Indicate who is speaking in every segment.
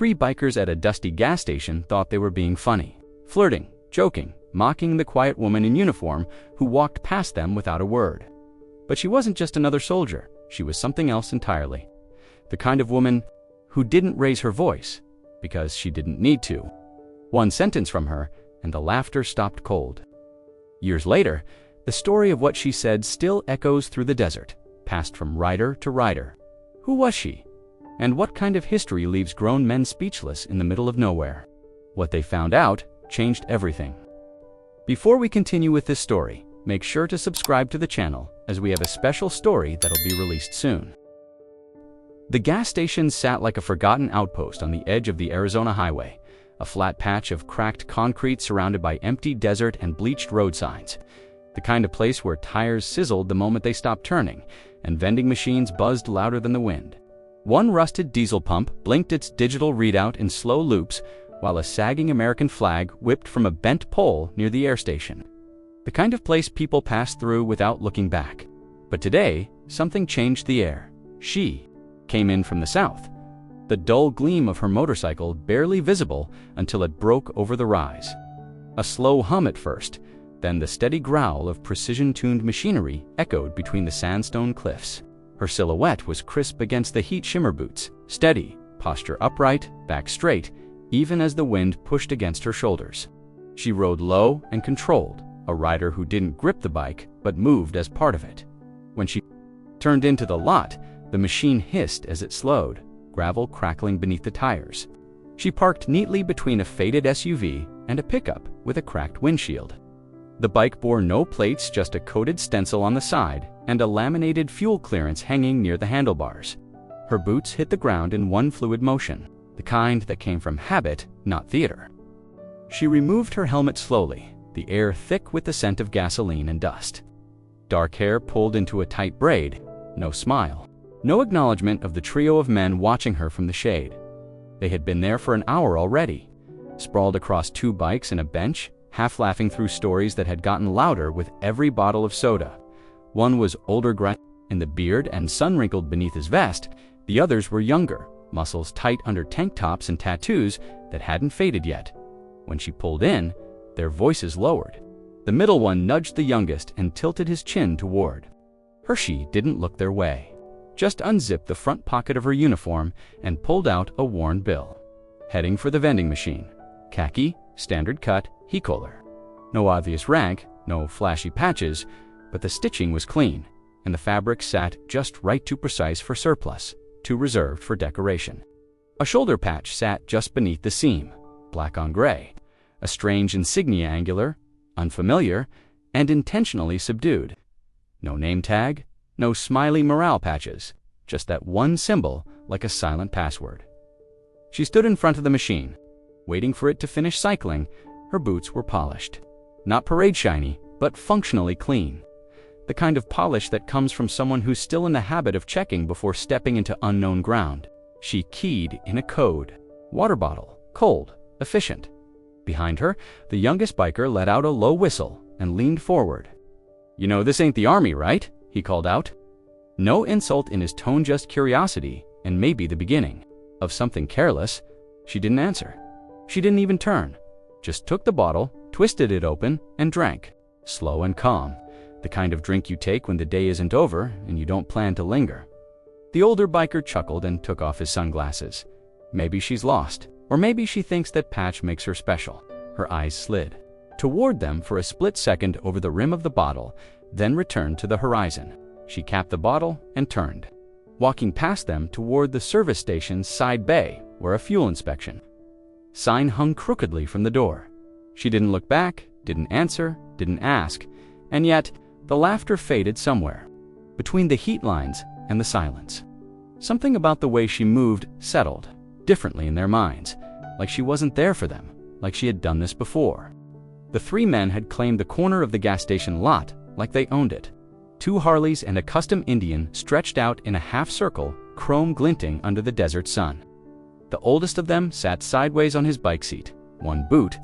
Speaker 1: three bikers at a dusty gas station thought they were being funny, flirting, joking, mocking the quiet woman in uniform who walked past them without a word. But she wasn't just another soldier, she was something else entirely. The kind of woman who didn't raise her voice because she didn't need to. One sentence from her, and the laughter stopped cold. Years later, the story of what she said still echoes through the desert, passed from rider to rider. Who was she? And what kind of history leaves grown men speechless in the middle of nowhere? What they found out changed everything. Before we continue with this story, make sure to subscribe to the channel, as we have a special story that'll be released soon. The gas station sat like a forgotten outpost on the edge of the Arizona highway, a flat patch of cracked concrete surrounded by empty desert and bleached road signs. The kind of place where tires sizzled the moment they stopped turning, and vending machines buzzed louder than the wind. One rusted diesel pump blinked its digital readout in slow loops, while a sagging American flag whipped from a bent pole near the air station. The kind of place people passed through without looking back. But today, something changed the air. She came in from the south, the dull gleam of her motorcycle barely visible until it broke over the rise. A slow hum at first, then the steady growl of precision-tuned machinery echoed between the sandstone cliffs. Her silhouette was crisp against the heat shimmer boots, steady, posture upright, back straight, even as the wind pushed against her shoulders. She rode low and controlled, a rider who didn't grip the bike but moved as part of it. When she turned into the lot, the machine hissed as it slowed, gravel crackling beneath the tires. She parked neatly between a faded SUV and a pickup with a cracked windshield. The bike bore no plates, just a coated stencil on the side and a laminated fuel clearance hanging near the handlebars. Her boots hit the ground in one fluid motion, the kind that came from habit, not theater. She removed her helmet slowly, the air thick with the scent of gasoline and dust. Dark hair pulled into a tight braid, no smile. No acknowledgement of the trio of men watching her from the shade. They had been there for an hour already, sprawled across two bikes and a bench, half laughing through stories that had gotten louder with every bottle of soda. One was older, gray in the beard and sun-wrinkled beneath his vest. The others were younger, muscles tight under tank tops and tattoos that hadn't faded yet. When she pulled in, their voices lowered. The middle one nudged the youngest and tilted his chin toward. Hershey didn't look their way. Just unzipped the front pocket of her uniform and pulled out a worn bill. Heading for the vending machine. Khaki, standard cut, he-collar. No obvious rank, no flashy patches, but the stitching was clean, and the fabric sat just right, too precise for surplus, too reserved for decoration. A shoulder patch sat just beneath the seam, black on gray, a strange insignia, angular, unfamiliar, and intentionally subdued. No name tag, no smiley morale patches, just that one symbol like a silent password. She stood in front of the machine, waiting for it to finish cycling. Her boots were polished. Not parade shiny, but functionally clean. The kind of polish that comes from someone who's still in the habit of checking before stepping into unknown ground. She keyed in a code. Water bottle, cold, efficient. Behind her, the youngest biker let out a low whistle and leaned forward. "You know, this ain't the army, right?" he called out. No insult in his tone, just curiosity, and maybe the beginning of something careless. She didn't answer. She didn't even turn. Just took the bottle, twisted it open, and drank. Slow and calm. The kind of drink you take when the day isn't over and you don't plan to linger. The older biker chuckled and took off his sunglasses. Maybe she's lost, or maybe she thinks that patch makes her special. Her eyes slid toward them for a split second over the rim of the bottle, then returned to the horizon. She capped the bottle and turned, walking past them toward the service station's side bay, where a fuel inspection sign hung crookedly from the door. She didn't look back, didn't answer, didn't ask, and yet the laughter faded somewhere between the heat lines and the silence. Something about the way she moved settled differently in their minds, like she wasn't there for them, like she had done this before. The three men had claimed the corner of the gas station lot like they owned it. Two Harleys and a custom Indian stretched out in a half circle, chrome glinting under the desert sun. The oldest of them sat sideways on his bike seat, one boot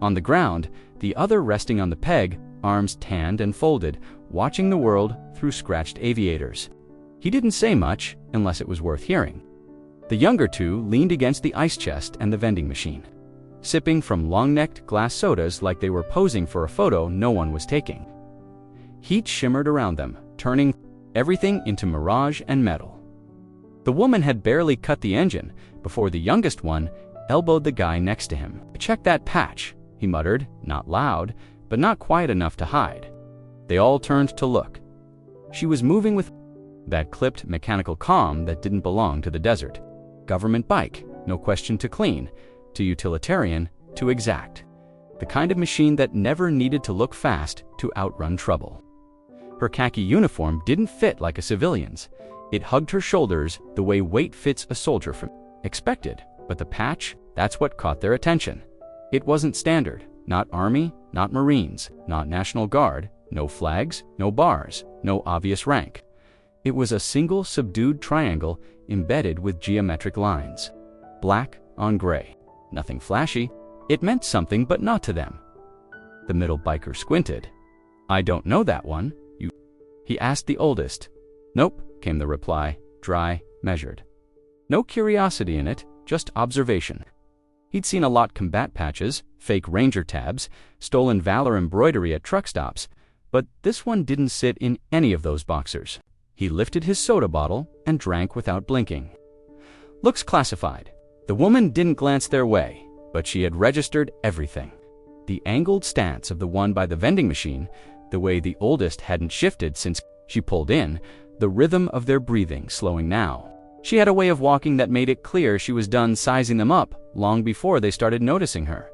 Speaker 1: on the ground, the other resting on the peg, arms tanned and folded, watching the world through scratched aviators. He didn't say much, unless it was worth hearing. The younger two leaned against the ice chest and the vending machine, sipping from long-necked glass sodas like they were posing for a photo no one was taking. Heat shimmered around them, turning everything into mirage and metal. The woman had barely cut the engine before the youngest one elbowed the guy next to him. "Check that patch," he muttered, not loud, but not quiet enough to hide. They all turned to look. She was moving with that clipped mechanical calm that didn't belong to the desert. Government bike, no question, to clean, to utilitarian, to exact. The kind of machine that never needed to look fast to outrun trouble. Her khaki uniform didn't fit like a civilian's. It hugged her shoulders the way weight fits a soldier from expected, but the patch, that's what caught their attention. It wasn't standard, not Army, not Marines, not National Guard, no flags, no bars, no obvious rank. It was a single subdued triangle embedded with geometric lines. Black on gray. Nothing flashy. It meant something, but not to them. The middle biker squinted. "I don't know that one, you," he asked the oldest. "Nope," came the reply, dry, measured. No curiosity in it, just observation. He'd seen a lot combat patches, fake ranger tabs, stolen valor embroidery at truck stops, but this one didn't sit in any of those boxers. He lifted his soda bottle and drank without blinking. "Looks classified." The woman didn't glance their way, but she had registered everything. The angled stance of the one by the vending machine, the way the oldest hadn't shifted since she pulled in, the rhythm of their breathing slowing now. She had a way of walking that made it clear she was done sizing them up long before they started noticing her.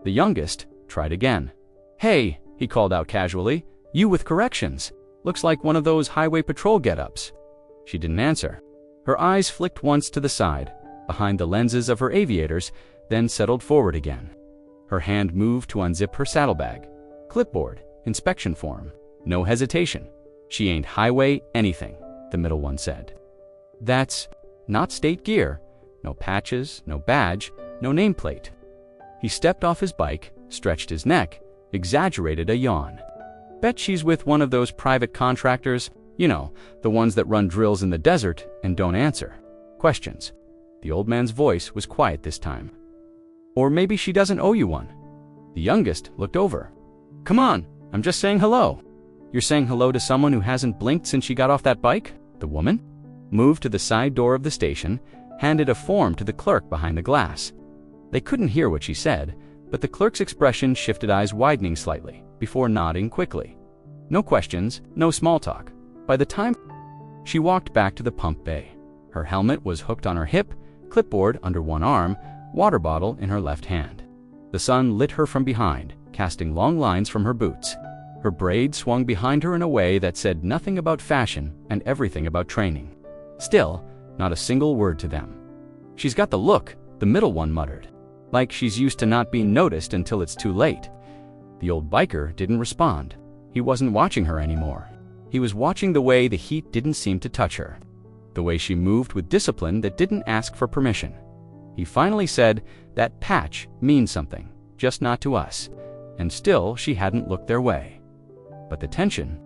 Speaker 1: The youngest tried again. "Hey," he called out casually, "you with corrections. Looks like one of those highway patrol get-ups." She didn't answer. Her eyes flicked once to the side, behind the lenses of her aviators, then settled forward again. Her hand moved to unzip her saddlebag. Clipboard, inspection form. No hesitation. "She ain't highway anything," the middle one said. "That's not state gear. No patches, no badge, no nameplate." He stepped off his bike, stretched his neck, exaggerated a yawn. "Bet she's with one of those private contractors, you know, the ones that run drills in the desert and don't answer questions." The old man's voice was quiet this time. "Or maybe she doesn't owe you one." The youngest looked over. "Come on, I'm just saying hello." "You're saying hello to someone who hasn't blinked since she got off that bike?" The woman moved to the side door of the station, handed a form to the clerk behind the glass. They couldn't hear what she said, but the clerk's expression shifted, eyes widening slightly, before nodding quickly. No questions, no small talk. By the time she walked back to the pump bay, her helmet was hooked on her hip, clipboard under one arm, water bottle in her left hand. The sun lit her from behind, casting long lines from her boots. Her braid swung behind her in a way that said nothing about fashion and everything about training. Still, not a single word to them. "She's got the look," the middle one muttered. "Like she's used to not being noticed until it's too late." The old biker didn't respond. He wasn't watching her anymore. He was watching the way the heat didn't seem to touch her, the way she moved with discipline that didn't ask for permission. He finally said, "That patch means something, just not to us." And still she hadn't looked their way. But the tension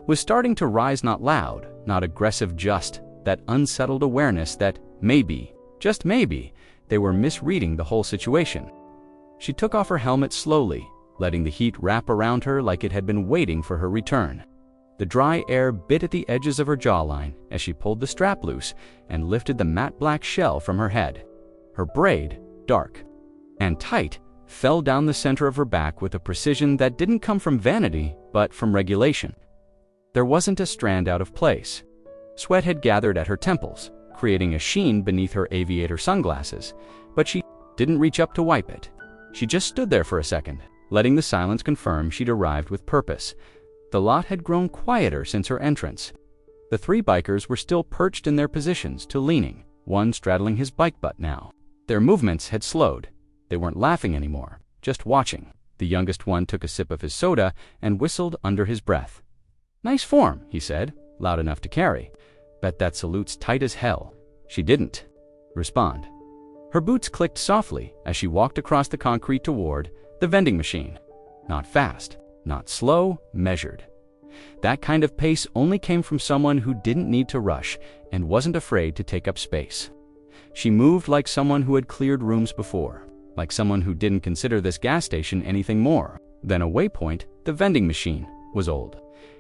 Speaker 1: was starting to rise, not loud, not aggressive, just that unsettled awareness that maybe, just maybe, they were misreading the whole situation. She took off her helmet slowly, letting the heat wrap around her like it had been waiting for her return. The dry air bit at the edges of her jawline as she pulled the strap loose and lifted the matte black shell from her head. Her braid, dark and tight, fell down the center of her back with a precision that didn't come from vanity, but from regulation. There wasn't a strand out of place. Sweat had gathered at her temples, creating a sheen beneath her aviator sunglasses, but she didn't reach up to wipe it. She just stood there for a second, letting the silence confirm she'd arrived with purpose. The lot had grown quieter since her entrance. The three bikers were still perched in their positions to leaning, one straddling his bike butt now. Their movements had slowed. They weren't laughing anymore, just watching. The youngest one took a sip of his soda and whistled under his breath. "Nice form," he said, loud enough to carry. "Bet that salute's tight as hell." She didn't respond. Her boots clicked softly as she walked across the concrete toward the vending machine. Not fast, not slow, measured. That kind of pace only came from someone who didn't need to rush and wasn't afraid to take up space. She moved like someone who had cleared rooms before, like someone who didn't consider this gas station anything more than a waypoint. The vending machine was old,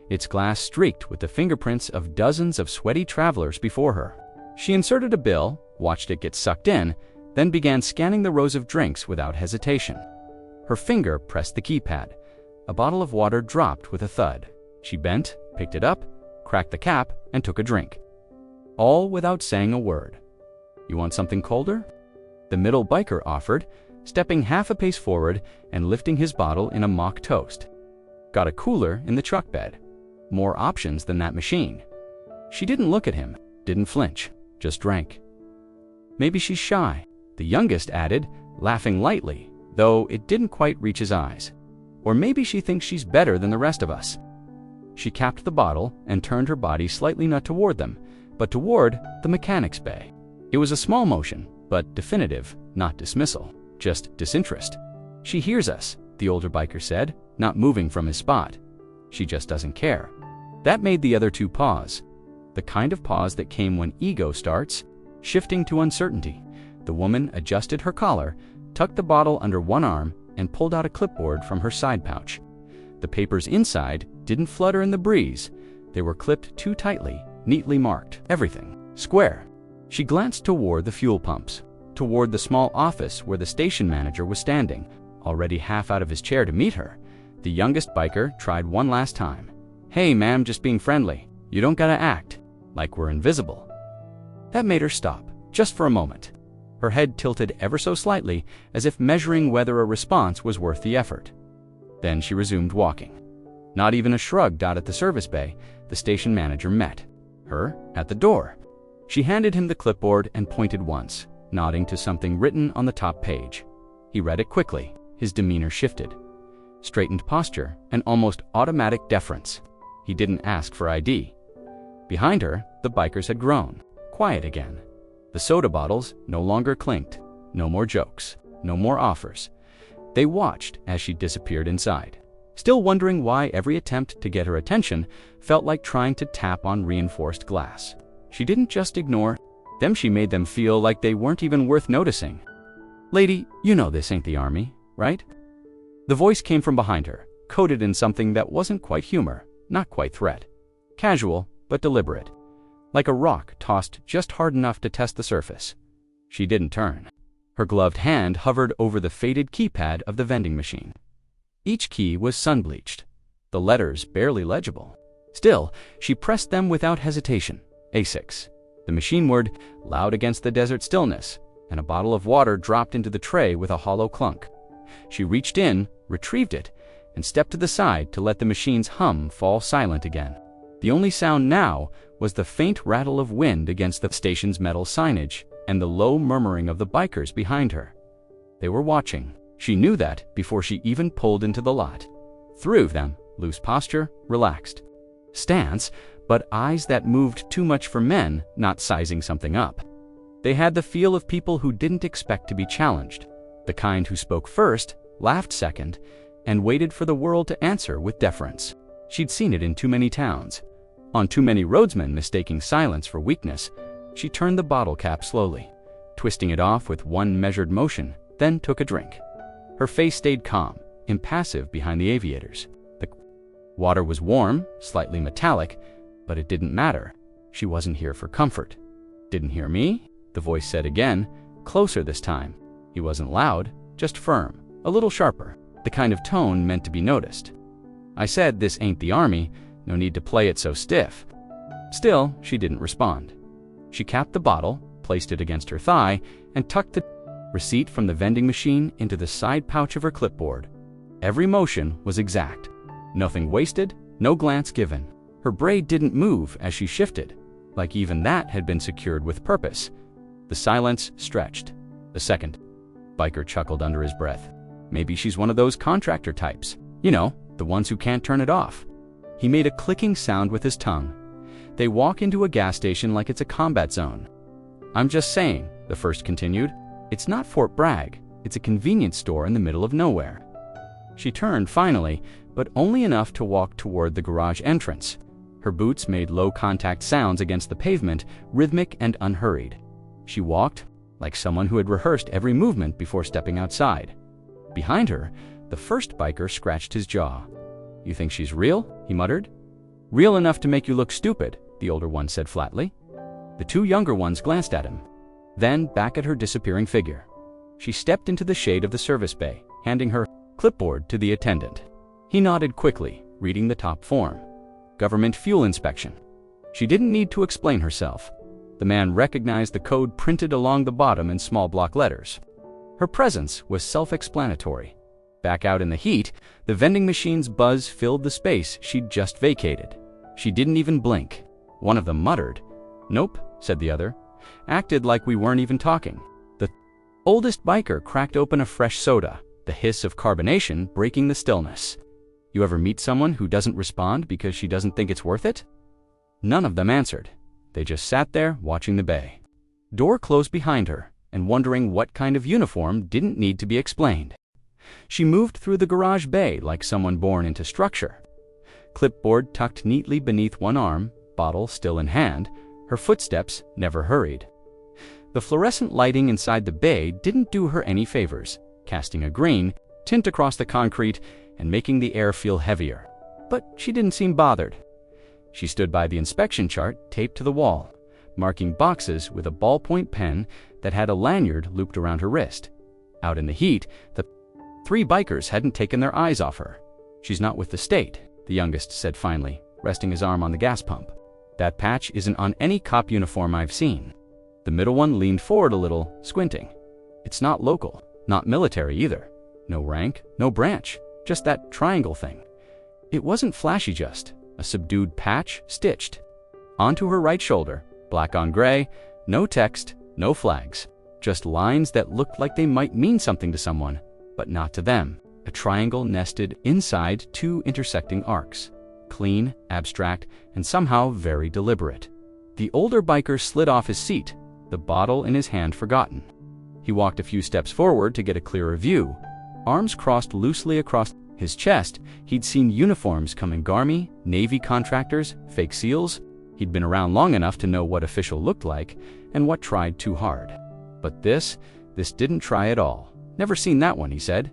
Speaker 1: its glass streaked with the fingerprints of dozens of sweaty travelers before her. She inserted a bill, watched it get sucked in, then began scanning the rows of drinks without hesitation. Her finger pressed the keypad. A bottle of water dropped with a thud. She bent, picked it up, cracked the cap, and took a drink. All without saying a word. "You want something colder?" The middle biker offered, stepping half a pace forward and lifting his bottle in a mock toast. "Got a cooler in the truck bed. More options than that machine." She didn't look at him, didn't flinch, just drank. "Maybe she's shy," the youngest added, laughing lightly, though it didn't quite reach his eyes. "Or maybe she thinks she's better than the rest of us." She capped the bottle and turned her body slightly not toward them, but toward the mechanic's bay. It was a small motion, but definitive, not dismissal, just disinterest. "She hears us," the older biker said, not moving from his spot. "She just doesn't care." That made the other two pause. The kind of pause that came when ego starts shifting to uncertainty. The woman adjusted her collar, tucked the bottle under one arm, and pulled out a clipboard from her side pouch. The papers inside didn't flutter in the breeze. They were clipped too tightly, neatly marked. Everything square. She glanced toward the fuel pumps, toward the small office where the station manager was standing, already half out of his chair to meet her. The youngest biker tried one last time. "Hey, ma'am, just being friendly. You don't gotta act like we're invisible." That made her stop, just for a moment. Her head tilted ever so slightly, as if measuring whether a response was worth the effort. Then she resumed walking. Not even a shrug dotted the service bay. The station manager met her at the door. She handed him the clipboard and pointed once, nodding to something written on the top page. He read it quickly. His demeanor shifted. Straightened posture, an almost automatic deference. He didn't ask for ID. Behind her, the bikers had grown. Quiet again. The soda bottles no longer clinked. No more jokes. No more offers. They watched as she disappeared inside, still wondering why every attempt to get her attention felt like trying to tap on reinforced glass. She didn't just ignore them, she made them feel like they weren't even worth noticing. "Lady, you know this ain't the army, right?" The voice came from behind her, coded in something that wasn't quite humor, not quite threat. Casual, but deliberate. Like a rock tossed just hard enough to test the surface. She didn't turn. Her gloved hand hovered over the faded keypad of the vending machine. Each key was sun-bleached, the letters barely legible. Still, she pressed them without hesitation. A6. The machine word loud against the desert stillness, and a bottle of water dropped into the tray with a hollow clunk. She reached in, retrieved it, and stepped to the side to let the machine's hum fall silent again. The only sound now was the faint rattle of wind against the station's metal signage and the low murmuring of the bikers behind her. They were watching. She knew that before she even pulled into the lot. Through them, loose posture, relaxed stance, but eyes that moved too much for men not sizing something up. They had the feel of people who didn't expect to be challenged, the kind who spoke first, laughed second, and waited for the world to answer with deference. She'd seen it in too many towns. On too many roadsmen mistaking silence for weakness. She turned the bottle cap slowly, twisting it off with one measured motion, then took a drink. Her face stayed calm, impassive behind the aviators. The water was warm, slightly metallic, but it didn't matter. She wasn't here for comfort. "Didn't hear me?" the voice said again, closer this time. He wasn't loud, just firm, a little sharper, the kind of tone meant to be noticed. "I said this ain't the army. No need to play it so stiff." Still, she didn't respond. She capped the bottle, placed it against her thigh, and tucked the receipt from the vending machine into the side pouch of her clipboard. Every motion was exact. Nothing wasted, no glance given. Her braid didn't move as she shifted, like even that had been secured with purpose. The silence stretched. The second biker chuckled under his breath. Maybe she's one of those contractor types. You know, the ones who can't turn it off. He made a clicking sound with his tongue. They walk into a gas station like it's a combat zone. "I'm just saying," the first continued, "it's not Fort Bragg. It's a convenience store in the middle of nowhere." She turned finally, but only enough to walk toward the garage entrance. Her boots made low-contact sounds against the pavement, rhythmic and unhurried. She walked, like someone who had rehearsed every movement before stepping outside. Behind her, the first biker scratched his jaw. "You think she's real?" he muttered. "Real enough to make you look stupid," the older one said flatly. The two younger ones glanced at him, then back at her disappearing figure. She stepped into the shade of the service bay, handing her clipboard to the attendant. He nodded quickly, reading the top form. Government fuel inspection. She didn't need to explain herself. The man recognized the code printed along the bottom in small block letters. Her presence was self-explanatory. Back out in the heat, the vending machine's buzz filled the space she'd just vacated. She didn't even blink. One of them muttered. "Nope," said the other. "Acted like we weren't even talking." The oldest biker cracked open a fresh soda, the hiss of carbonation breaking the stillness. You ever meet someone who doesn't respond because she doesn't think it's worth it? None of them answered. They just sat there watching the bay. Door closed behind her, and wondering what kind of uniform didn't need to be explained. She moved through the garage bay like someone born into structure. Clipboard tucked neatly beneath one arm, bottle still in hand, her footsteps never hurried. The fluorescent lighting inside the bay didn't do her any favors, casting a green tint across the concrete and making the air feel heavier. But she didn't seem bothered. She stood by the inspection chart taped to the wall, marking boxes with a ballpoint pen that had a lanyard looped around her wrist. Out in the heat, the three bikers hadn't taken their eyes off her. "She's not with the state," the youngest said finally, resting his arm on the gas pump. "That patch isn't on any cop uniform I've seen." The middle one leaned forward a little, squinting. "It's not local, not military either. No rank, no branch, just that triangle thing." It wasn't flashy, just a subdued patch stitched onto her right shoulder, black on gray, no text, no flags, just lines that looked like they might mean something to someone, but not to them. A triangle nested inside two intersecting arcs, clean, abstract, and somehow very deliberate. The older biker slid off his seat, the bottle in his hand forgotten. He walked a few steps forward to get a clearer view. Arms crossed loosely across his chest, he'd seen uniforms come in: Army, Navy contractors, fake SEALs. He'd been around long enough to know what official looked like and what tried too hard. But this didn't try at all. "Never seen that one," he said,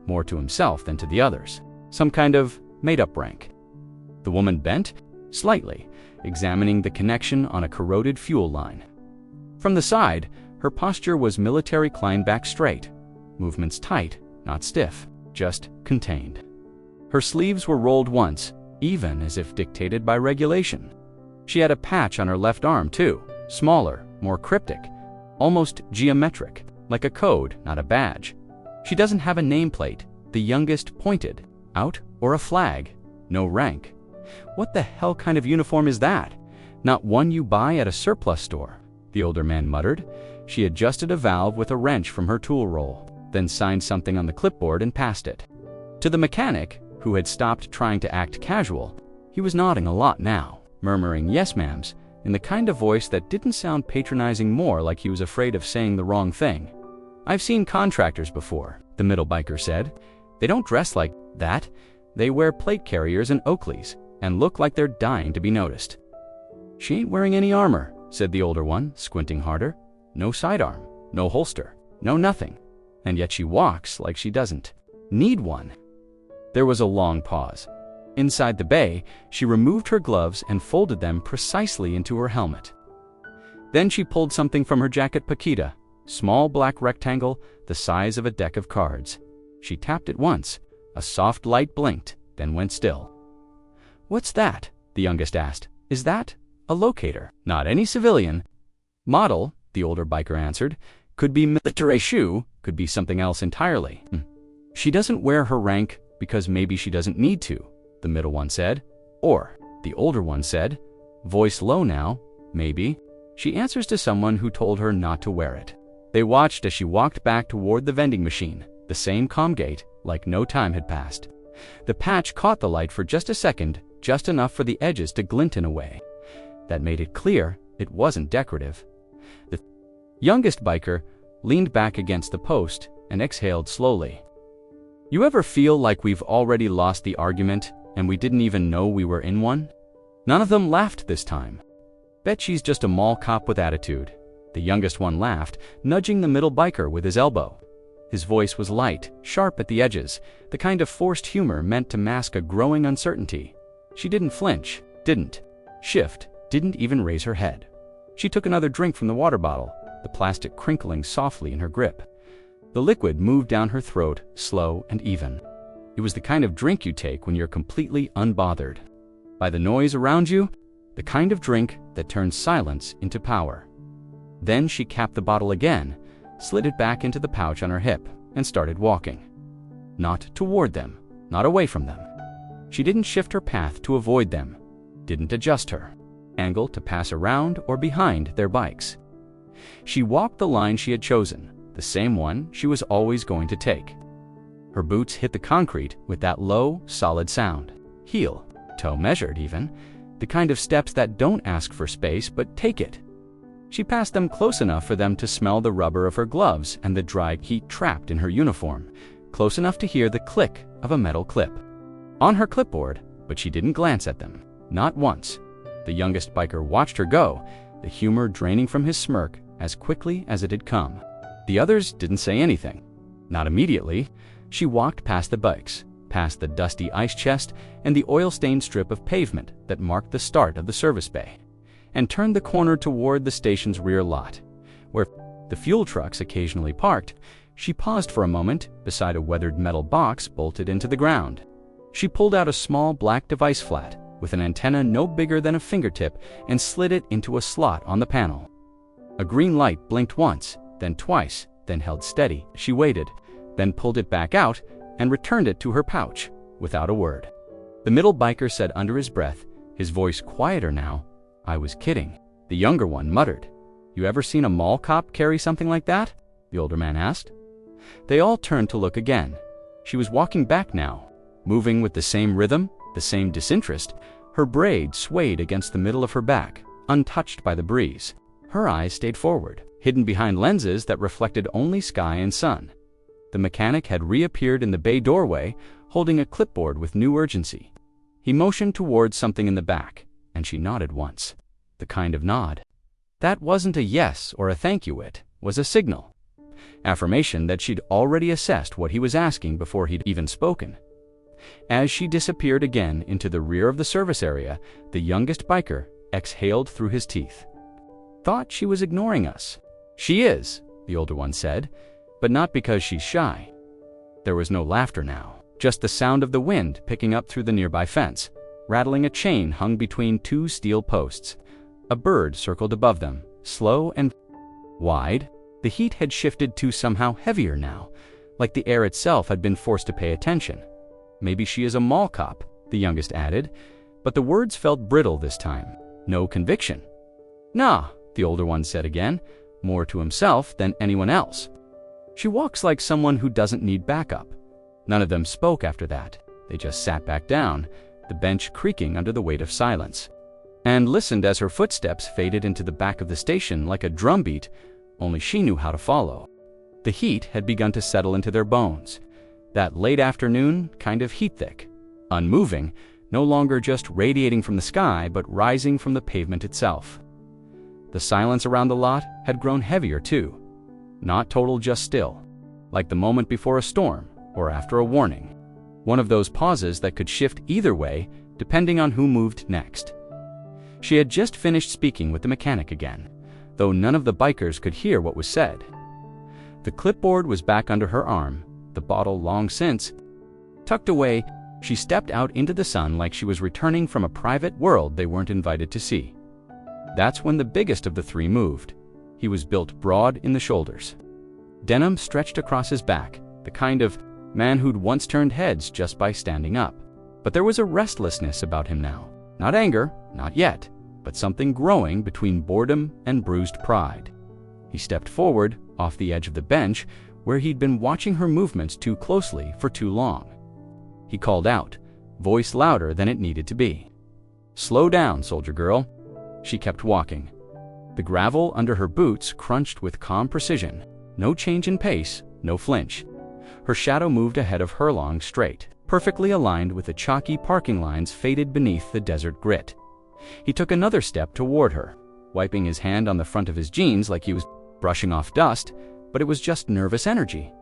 Speaker 1: more to himself than to the others. "Some kind of made-up rank." The woman bent slightly, examining the connection on a corroded fuel line. From the side, her posture was military, climbed back straight, movements tight, not stiff, just contained. Her sleeves were rolled once, even as if dictated by regulation. She had a patch on her left arm too, smaller, more cryptic, almost geometric, like a code, not a badge. She doesn't have a nameplate, the youngest pointed out, or a flag. No rank. What the hell kind of uniform is that? Not one you buy at a surplus store, the older man muttered. She adjusted a valve with a wrench from her tool roll, then signed something on the clipboard and passed it. To the mechanic, who had stopped trying to act casual, he was nodding a lot now, murmuring "yes ma'ams" in the kind of voice that didn't sound patronizing, more like he was afraid of saying the wrong thing. "I've seen contractors before," the middle biker said. "They don't dress like that. They wear plate carriers and Oakleys and look like they're dying to be noticed." "She ain't wearing any armor," said the older one, squinting harder. "No sidearm, no holster, no nothing. And yet she walks like she doesn't need one." There was a long pause. Inside the bay, she removed her gloves and folded them precisely into her helmet. Then she pulled something from her jacket pocket, small black rectangle the size of a deck of cards. She tapped it once. A soft light blinked, then went still. "What's that?" the youngest asked. "Is that a locator?" "Not any civilian model," the older biker answered. "Could be military shoe, could be something else entirely." "She doesn't wear her rank because maybe she doesn't need to," the middle one said. "Or," the older one said, voice low now, "maybe she answers to someone who told her not to wear it." They watched as she walked back toward the vending machine, the same calm gait, like no time had passed. The patch caught the light for just a second, just enough for the edges to glint in a way that made it clear it wasn't decorative. The youngest biker leaned back against the post and exhaled slowly. "You ever feel like we've already lost the argument and we didn't even know we were in one?" None of them laughed this time. "Bet she's just a mall cop with attitude." The youngest one laughed, nudging the middle biker with his elbow. His voice was light, sharp at the edges, the kind of forced humor meant to mask a growing uncertainty. She didn't flinch, didn't shift, didn't even raise her head. She took another drink from the water bottle, the plastic crinkling softly in her grip. The liquid moved down her throat, slow and even. It was the kind of drink you take when you're completely unbothered by the noise around you, the kind of drink that turns silence into power. Then she capped the bottle again, slid it back into the pouch on her hip, and started walking. Not toward them, not away from them. She didn't shift her path to avoid them, didn't adjust her angle to pass around or behind their bikes. She walked the line she had chosen, the same one she was always going to take. Her boots hit the concrete with that low, solid sound. Heel, toe measured even, the kind of steps that don't ask for space but take it. She passed them close enough for them to smell the rubber of her gloves and the dry heat trapped in her uniform, close enough to hear the click of a metal clip on her clipboard, but she didn't glance at them, not once. The youngest biker watched her go, the humor draining from his smirk as quickly as it had come. The others didn't say anything. Not immediately. She walked past the bikes, past the dusty ice chest and the oil-stained strip of pavement that marked the start of the service bay, and turned the corner toward the station's rear lot, where the fuel trucks occasionally parked. She paused for a moment beside a weathered metal box bolted into the ground. She pulled out a small black device flat with an antenna no bigger than a fingertip and slid it into a slot on the panel. A green light blinked once, then twice, then held steady. She waited, then pulled it back out and returned it to her pouch without a word. The middle biker said under his breath, his voice quieter now, "I was kidding." The younger one muttered, "You ever seen a mall cop carry something like that?" the older man asked. They all turned to look again. She was walking back now, moving with the same rhythm, the same disinterest. Her braid swayed against the middle of her back, untouched by the breeze. Her eyes stayed forward, hidden behind lenses that reflected only sky and sun. The mechanic had reappeared in the bay doorway, holding a clipboard with new urgency. He motioned towards something in the back, and she nodded once. The kind of nod that wasn't a yes or a thank you, it was a signal. Affirmation that she'd already assessed what he was asking before he'd even spoken. As she disappeared again into the rear of the service area, the youngest biker exhaled through his teeth. "Thought she was ignoring us." "She is," the older one said, "but not because she's shy." There was no laughter now, just the sound of the wind picking up through the nearby fence, rattling a chain hung between two steel posts. A bird circled above them, slow and wide. The heat had shifted to somehow heavier now, like the air itself had been forced to pay attention. "Maybe she is a mall cop," the youngest added, but the words felt brittle this time. No conviction. "Nah," the older one said again, more to himself than anyone else. "She walks like someone who doesn't need backup." None of them spoke after that. They just sat back down, the bench creaking under the weight of silence, and listened as her footsteps faded into the back of the station like a drumbeat only she knew how to follow. The heat had begun to settle into their bones, that late afternoon kind of heat thick, unmoving, no longer just radiating from the sky but rising from the pavement itself. The silence around the lot had grown heavier too, not total, just still, like the moment before a storm or after a warning. One of those pauses that could shift either way depending on who moved next. She had just finished speaking with the mechanic again, though none of the bikers could hear what was said. The clipboard was back under her arm, the bottle long since tucked away. She stepped out into the sun like she was returning from a private world they weren't invited to see. That's when the biggest of the three moved. He was built broad in the shoulders. Denim stretched across his back, the kind of man who'd once turned heads just by standing up. But there was a restlessness about him now. Not anger, not yet, but something growing between boredom and bruised pride. He stepped forward, off the edge of the bench, where he'd been watching her movements too closely for too long. He called out, voice louder than it needed to be. "Slow down, soldier girl." She kept walking. The gravel under her boots crunched with calm precision. No change in pace, no flinch. Her shadow moved ahead of her along straight, perfectly aligned with the chalky parking lines faded beneath the desert grit. He took another step toward her. wiping his hand on the front of his jeans like he was brushing off dust, but it was just nervous energy.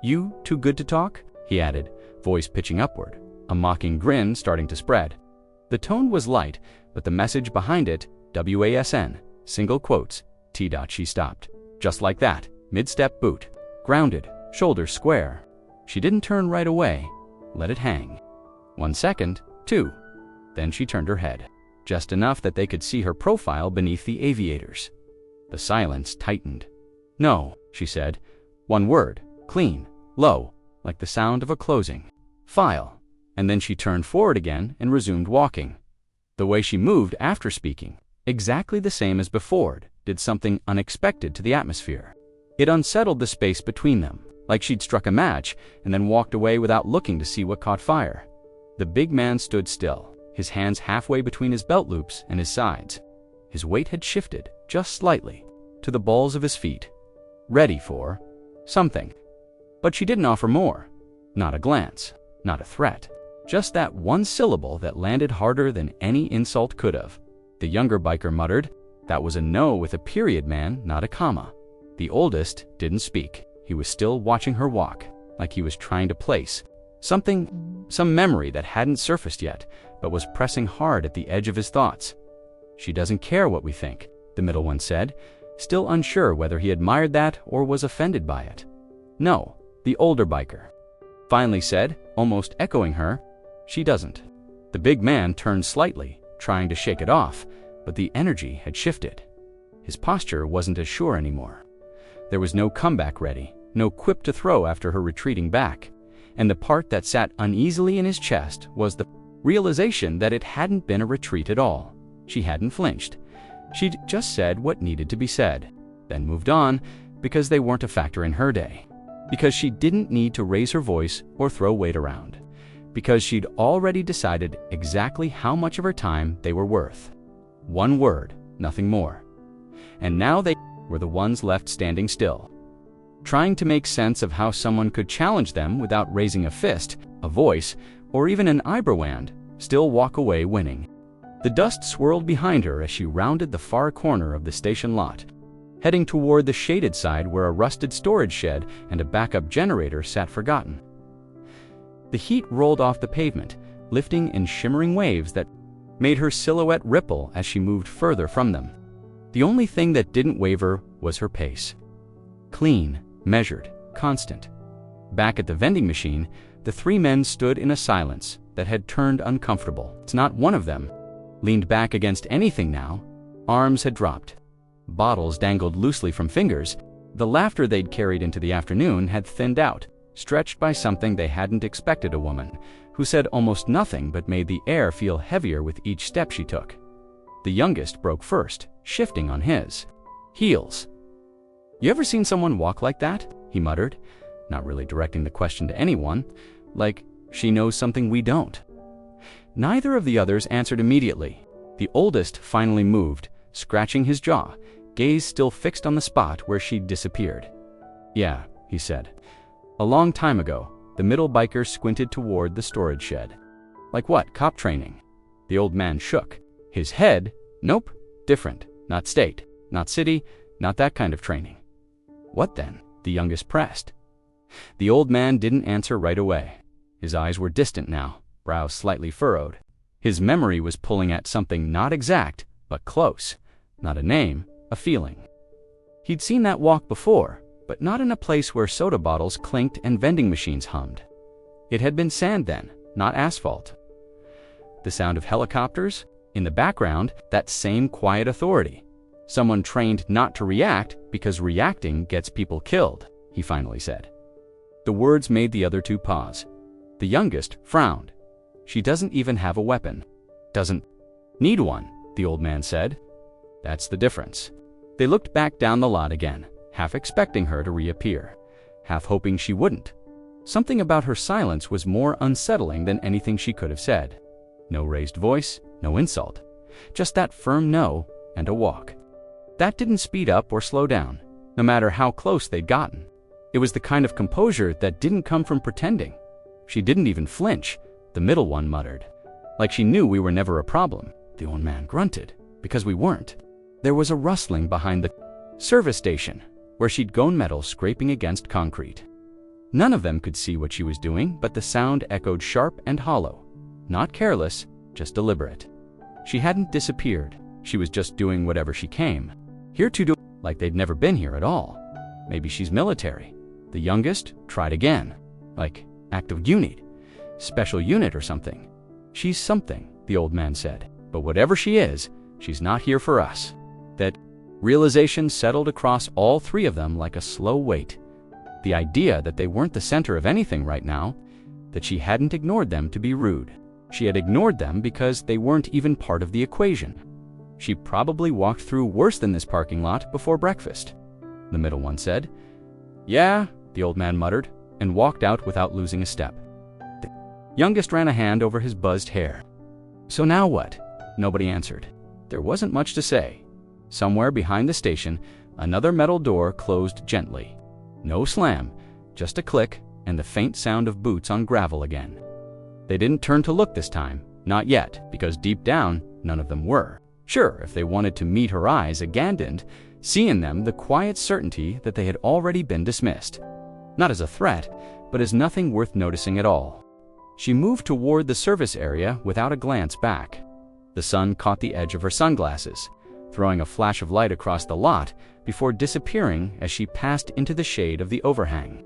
Speaker 1: "You too good to talk?" he added, voice pitching upward, a mocking grin starting to spread. The tone was light, but the message behind it, WASN, single quotes, T. She stopped. Just like that, mid-step boot, grounded, shoulders square. She didn't turn right away, let it hang. 1 second, 2. Then she turned her head, just enough that they could see her profile beneath the aviators. The silence tightened. "No," she said. One word, clean, low, like the sound of a closing file. And then she turned forward again and resumed walking. The way she moved after speaking, exactly the same as before, did something unexpected to the atmosphere. It unsettled the space between them, like she'd struck a match and then walked away without looking to see what caught fire. The big man stood still, his hands halfway between his belt loops and his sides. His weight had shifted, just slightly, to the balls of his feet, ready for something. But she didn't offer more. Not a glance, not a threat. Just that one syllable that landed harder than any insult could have. The younger biker muttered, "That was a no with a period, man, not a comma." The oldest didn't speak. He was still watching her walk, like he was trying to place some memory that hadn't surfaced yet, but was pressing hard at the edge of his thoughts. "She doesn't care what we think," the middle one said, still unsure whether he admired that or was offended by it. "No," the older biker finally said, almost echoing her, "she doesn't." The big man turned slightly, trying to shake it off, but the energy had shifted. His posture wasn't as sure anymore. There was no comeback ready, no quip to throw after her retreating back, and the part that sat uneasily in his chest was the realization that it hadn't been a retreat at all. She hadn't flinched. She'd just said what needed to be said, then moved on because they weren't a factor in her day, because she didn't need to raise her voice or throw weight around, because she'd already decided exactly how much of her time they were worth. One word, nothing more. And now they were the ones left standing still, trying to make sense of how someone could challenge them without raising a fist, a voice, or even an eyebrow and still walk away winning. The dust swirled behind her as she rounded the far corner of the station lot, heading toward the shaded side where a rusted storage shed and a backup generator sat forgotten. The heat rolled off the pavement, lifting in shimmering waves that made her silhouette ripple as she moved further from them. The only thing that didn't waver was her pace. Clean, measured, constant. Back at the vending machine, the three men stood in a silence that had turned uncomfortable. It's not one of them leaned back against anything now. Arms had dropped. Bottles dangled loosely from fingers. The laughter they'd carried into the afternoon had thinned out, stretched by something they hadn't expected, a woman who said almost nothing but made the air feel heavier with each step she took. The youngest broke first, shifting on his heels. "You ever seen someone walk like that?" he muttered, not really directing the question to anyone, like she knows something we don't. Neither of the others answered immediately. The oldest finally moved, scratching his jaw, gaze still fixed on the spot where she'd disappeared. "Yeah," he said. "A long time ago." The middle biker squinted toward the storage shed. "Like what, cop training?" The old man shook. His head, "Nope, different. Not state, not city, not that kind of training." "What then?" the youngest pressed. The old man didn't answer right away. His eyes were distant now, brows slightly furrowed. His memory was pulling at something not exact, but close. Not a name, a feeling. He'd seen that walk before, but not in a place where soda bottles clinked and vending machines hummed. It had been sand then, not asphalt. The sound of helicopters? In the background, that same quiet authority. Someone trained not to react because reacting gets people killed, he finally said. The words made the other two pause. The youngest frowned. "She doesn't even have a weapon." "Doesn't need one," the old man said. "That's the difference." They looked back down the lot again, half expecting her to reappear, half hoping she wouldn't. Something about her silence was more unsettling than anything she could have said. No raised voice, no insult, just that firm no and a walk. That didn't speed up or slow down, no matter how close they'd gotten. It was the kind of composure that didn't come from pretending. She didn't even flinch, the middle one muttered. "Like she knew we were never a problem." The old man grunted. "Because we weren't." There was a rustling behind the service station, where she'd gone metal scraping against concrete. None of them could see what she was doing, but the sound echoed sharp and hollow. Not careless, just deliberate. She hadn't disappeared. She was just doing whatever she came here to do, like they'd never been here at all. Maybe she's military. The youngest tried again, like active unit, special unit or something. She's something, the old man said, but whatever she is, she's not here for us. That realization settled across all three of them like a slow weight. The idea that they weren't the center of anything right now, that she hadn't ignored them to be rude. She had ignored them because they weren't even part of the equation. She probably walked through worse than this parking lot before breakfast, the middle one said. Yeah, the old man muttered, and walked out without losing a step. The youngest ran a hand over his buzzed hair. So now what? Nobody answered. There wasn't much to say. Somewhere behind the station, another metal door closed gently. No slam, just a click and the faint sound of boots on gravel again. They didn't turn to look this time, not yet, because deep down, none of them were. Sure, if they wanted to meet her eyes again, see in them the quiet certainty that they had already been dismissed. Not as a threat, but as nothing worth noticing at all. She moved toward the service area without a glance back. The sun caught the edge of her sunglasses, throwing a flash of light across the lot before disappearing as she passed into the shade of the overhang.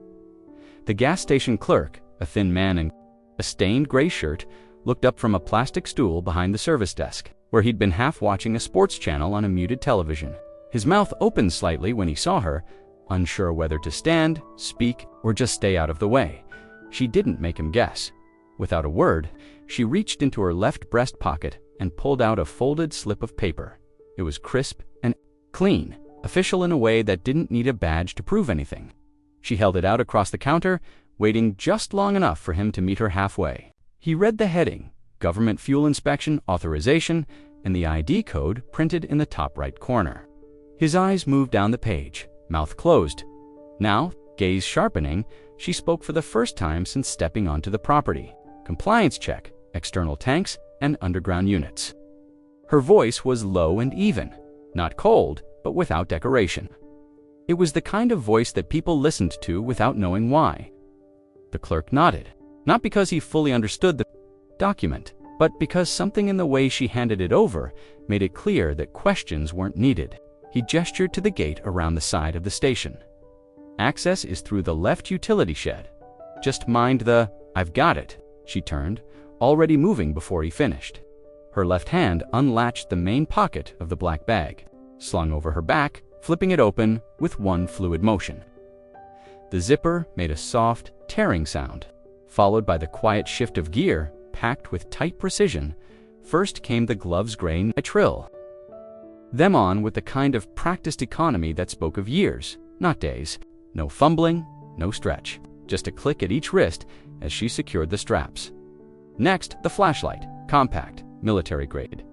Speaker 1: The gas station clerk, a thin man in a stained gray shirt, looked up from a plastic stool behind the service desk, where he'd been half watching a sports channel on a muted television. His mouth opened slightly when he saw her, unsure whether to stand, speak, or just stay out of the way. She didn't make him guess. Without a word, she reached into her left breast pocket and pulled out a folded slip of paper. It was crisp and clean, official in a way that didn't need a badge to prove anything. She held it out across the counter, waiting just long enough for him to meet her halfway. He read the heading, Government Fuel Inspection Authorization, and the ID code printed in the top right corner. His eyes moved down the page, mouth closed. Now, gaze sharpening, she spoke for the first time since stepping onto the property. Compliance check, external tanks, and underground units. Her voice was low and even, not cold, but without decoration. It was the kind of voice that people listened to without knowing why. The clerk nodded, not because he fully understood the document, but because something in the way she handed it over made it clear that questions weren't needed. He gestured to the gate around the side of the station. Access is through the left utility shed. Just mind the, I've got it. She turned, already moving before he finished. Her left hand unlatched the main pocket of the black bag, slung over her back, flipping it open with one fluid motion. The zipper made a soft, tearing sound, followed by the quiet shift of gear, packed with tight precision. First came the glove's grain, a trill. Them on with the kind of practiced economy that spoke of years, not days. No fumbling, no stretch, just a click at each wrist as she secured the straps. Next, the flashlight, compact, military grade.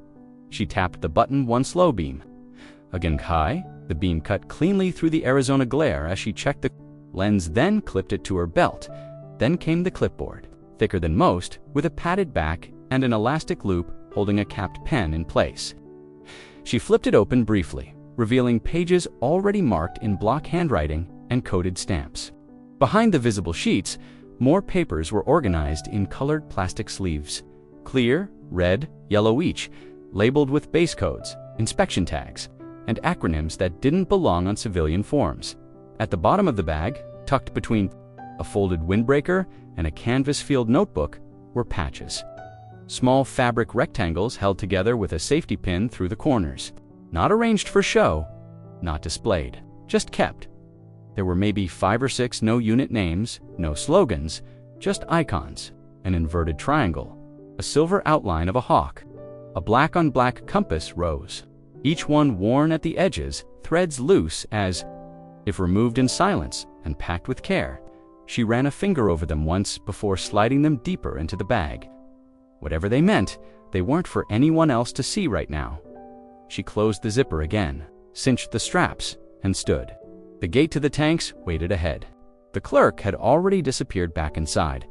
Speaker 1: She tapped the button one slow beam. Again high, the beam cut cleanly through the Arizona glare as she checked the lens, then clipped it to her belt. Then came the clipboard, thicker than most, with a padded back and an elastic loop holding a capped pen in place. She flipped it open briefly, revealing pages already marked in block handwriting and coded stamps. Behind the visible sheets, more papers were organized in colored plastic sleeves, clear, red, yellow each, labeled with base codes, inspection tags, and acronyms that didn't belong on civilian forms. At the bottom of the bag, tucked between a folded windbreaker and a canvas-filled notebook, were patches. Small fabric rectangles held together with a safety pin through the corners. Not arranged for show, not displayed, just kept. There were maybe 5 or 6 no unit names, no slogans, just icons, an inverted triangle, a silver outline of a hawk, a black-on-black compass rose, each one worn at the edges, threads loose as, if removed in silence and packed with care. She ran a finger over them once before sliding them deeper into the bag. Whatever they meant, they weren't for anyone else to see right now. She closed the zipper again, cinched the straps, and stood. The gate to the tanks waited ahead. The clerk had already disappeared back inside,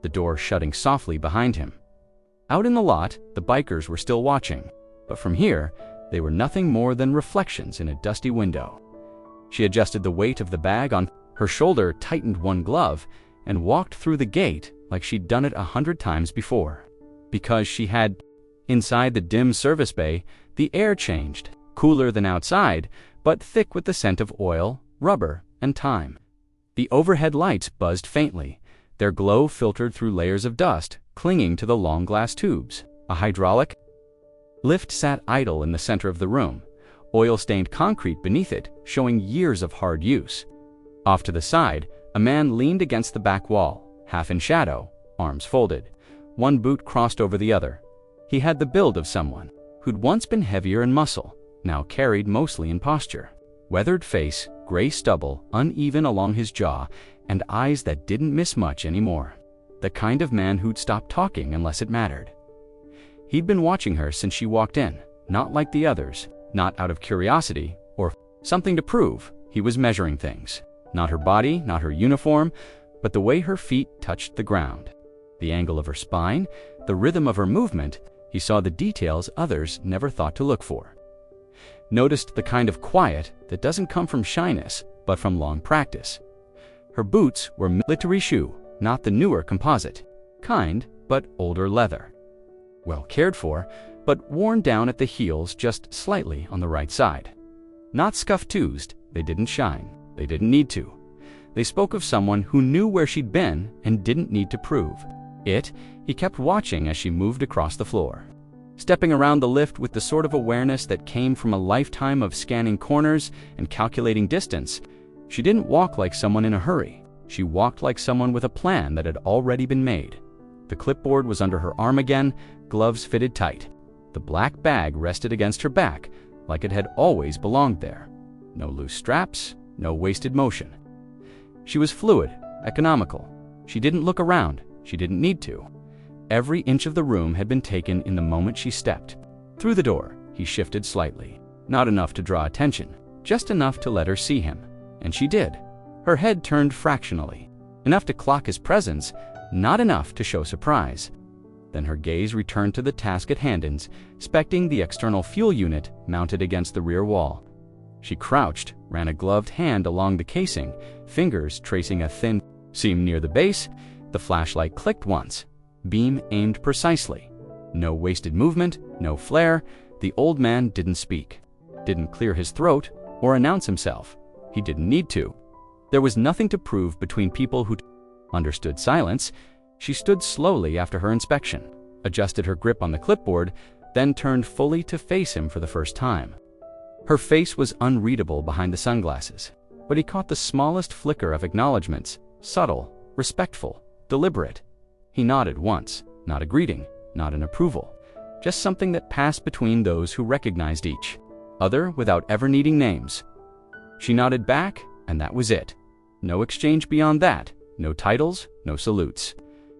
Speaker 1: the door shutting softly behind him. Out in the lot, the bikers were still watching, but from here, They were nothing more than reflections in a dusty window. She adjusted the weight of the bag on her shoulder, tightened one glove, and walked through the gate like she'd done it 100 times before. Because she had. Inside the dim service bay, the air changed, cooler than outside, but thick with the scent of oil, rubber, and time. The overhead lights buzzed faintly, their glow filtered through layers of dust, clinging to the long glass tubes. A hydraulic lift sat idle in the center of the room, oil-stained concrete beneath it showing years of hard use. Off to the side, a man leaned against the back wall, half in shadow, arms folded, one boot crossed over the other. He had the build of someone who'd once been heavier in muscle, now carried mostly in posture. Weathered face, gray stubble uneven along his jaw, and eyes that didn't miss much anymore. The kind of man who'd stop talking unless it mattered. He'd been watching her since she walked in, not like the others, not out of curiosity or something to prove. He was measuring things. Not her body, not her uniform, but the way her feet touched the ground. The angle of her spine, the rhythm of her movement. He saw the details others never thought to look for. Noticed the kind of quiet that doesn't come from shyness, but from long practice. Her boots were military shoe, not the newer composite. Kind, but older leather. Well cared for, but worn down at the heels just slightly on the right side. Not scuff-toozed, they didn't shine. They didn't need to. They spoke of someone who knew where she'd been and didn't need to prove it. He kept watching as she moved across the floor, stepping around the lift with the sort of awareness that came from a lifetime of scanning corners and calculating distance. She didn't walk like someone in a hurry. She walked like someone with a plan that had already been made. The clipboard was under her arm again, gloves fitted tight. The black bag rested against her back, like it had always belonged there. No loose straps, no wasted motion. She was fluid, economical. She didn't look around. She didn't need to. Every inch of the room had been taken in the moment she stepped. Through the door, he shifted slightly. Not enough to draw attention, just enough to let her see him. And she did. Her head turned fractionally. Enough to clock his presence, not enough to show surprise. Then her gaze returned to the task at hand, inspecting the external fuel unit mounted against the rear wall. She crouched, ran a gloved hand along the casing, fingers tracing a thin seam near the base. The flashlight clicked once. Beam aimed precisely. No wasted movement, no flare. The old man didn't speak, didn't clear his throat or announce himself. He didn't need to. There was nothing to prove between people who understood silence. She stood slowly after her inspection, adjusted her grip on the clipboard, then turned fully to face him for the first time. Her face was unreadable behind the sunglasses, but he caught the smallest flicker of acknowledgments, subtle, respectful, deliberate. He nodded once, not a greeting, not an approval, just something that passed between those who recognized each other without ever needing names. She nodded back, and that was it. No exchange beyond that, no titles, no salutes.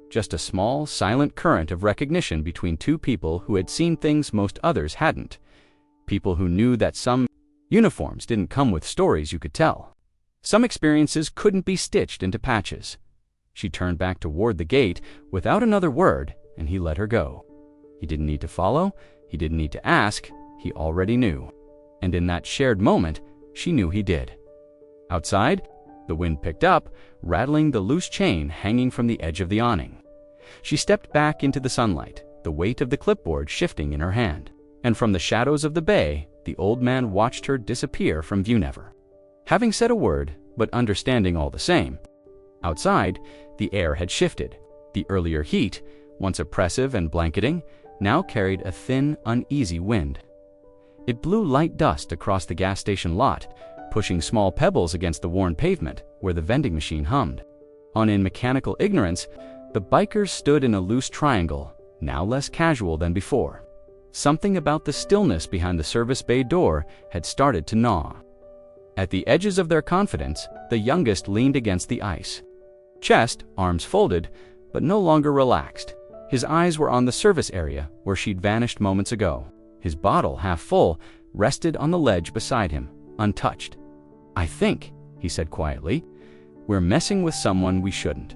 Speaker 1: Just a small, silent current of recognition between two people who had seen things most others hadn't. People who knew that some uniforms didn't come with stories you could tell. Some experiences couldn't be stitched into patches. She turned back toward the gate without another word, and he let her go. He didn't need to follow. He didn't need to ask. He already knew. And in that shared moment, she knew he did. Outside, the wind picked up, rattling the loose chain hanging from the edge of the awning. She stepped back into the sunlight, the weight of the clipboard shifting in her hand. And from the shadows of the bay, the old man watched her disappear from view never. Having said a word, but understanding all the same. Outside, the air had shifted. The earlier heat, once oppressive and blanketing, now carried a thin, uneasy wind. It blew light dust across the gas station lot, pushing small pebbles against the worn pavement where the vending machine hummed. On in mechanical ignorance, the bikers stood in a loose triangle, now less casual than before. Something about the stillness behind the service bay door had started to gnaw. At the edges of their confidence, the youngest leaned against the ice. Chest, arms folded, but no longer relaxed. His eyes were on the service area where she'd vanished moments ago. His bottle, half full, rested on the ledge beside him, untouched. "I think," he said quietly, "we're messing with someone we shouldn't."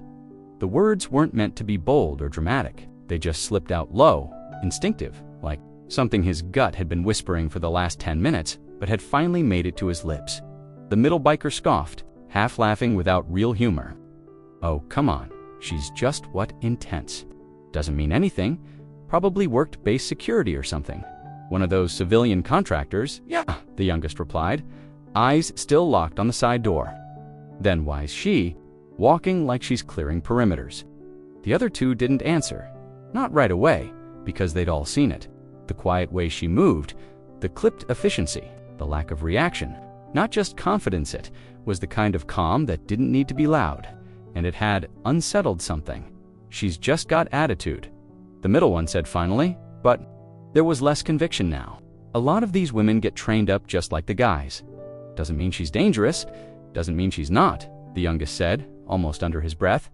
Speaker 1: The words weren't meant to be bold or dramatic. They just slipped out low, instinctive, like something his gut had been whispering for the last 10 minutes, but had finally made it to his lips. The middle biker scoffed, half laughing without real humor. "Oh, come on, she's just what intense. Doesn't mean anything. Probably worked base security or something. One of those civilian contractors." "Yeah," the youngest replied, eyes still locked on the side door. Then why's she walking like she's clearing perimeters? The other two didn't answer. Not right away, because they'd all seen it. The quiet way she moved, the clipped efficiency, the lack of reaction, not just confidence, it was the kind of calm that didn't need to be loud, and it had unsettled something. "She's just got attitude," the middle one said finally, but there was less conviction now. "A lot of these women get trained up just like the guys. Doesn't mean she's dangerous, doesn't mean she's not," the youngest said, almost under his breath.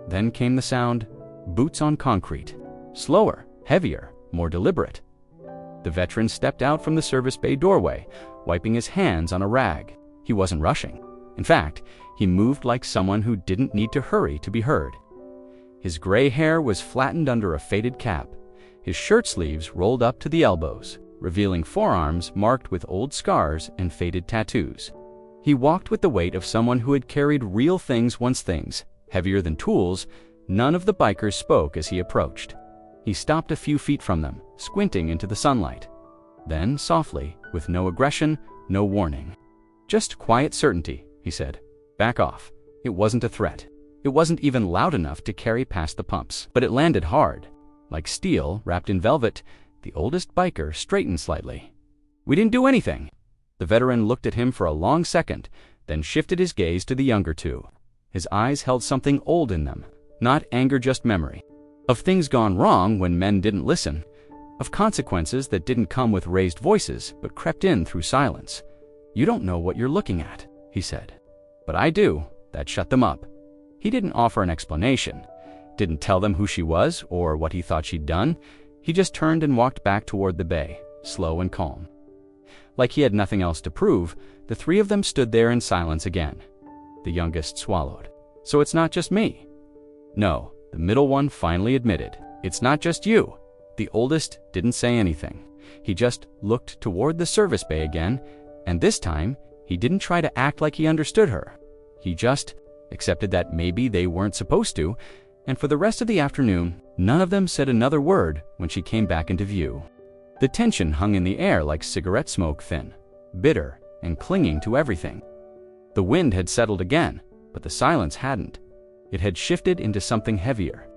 Speaker 1: Then came the sound, boots on concrete. Slower, heavier, more deliberate. The veteran stepped out from the service bay doorway, wiping his hands on a rag. He wasn't rushing. In fact, he moved like someone who didn't need to hurry to be heard. His gray hair was flattened under a faded cap. His shirt sleeves rolled up to the elbows, revealing forearms marked with old scars and faded tattoos. He walked with the weight of someone who had carried real things once, things heavier than tools. None of the bikers spoke as he approached. He stopped a few feet from them, squinting into the sunlight. Then, softly, with no aggression, no warning. "Just quiet certainty," he said. "Back off." It wasn't a threat. It wasn't even loud enough to carry past the pumps, but it landed hard. Like steel wrapped in velvet, the oldest biker straightened slightly. "We didn't do anything." The veteran looked at him for a long second, then shifted his gaze to the younger two. His eyes held something old in them, not anger, just memory. Of things gone wrong when men didn't listen, of consequences that didn't come with raised voices but crept in through silence. "You don't know what you're looking at," he said. "But I do." That shut them up. He didn't offer an explanation, didn't tell them who she was or what he thought she'd done. He just turned and walked back toward the bay, slow and calm. Like he had nothing else to prove, the three of them stood there in silence again. The youngest swallowed. "So it's not just me?" "No," the middle one finally admitted. "It's not just you." The oldest didn't say anything. He just looked toward the service bay again, and this time, he didn't try to act like he understood her. He just accepted that maybe they weren't supposed to, and for the rest of the afternoon, none of them said another word when she came back into view. The tension hung in the air like cigarette smoke, thin, bitter, and clinging to everything. The wind had settled again, but the silence hadn't. It had shifted into something heavier,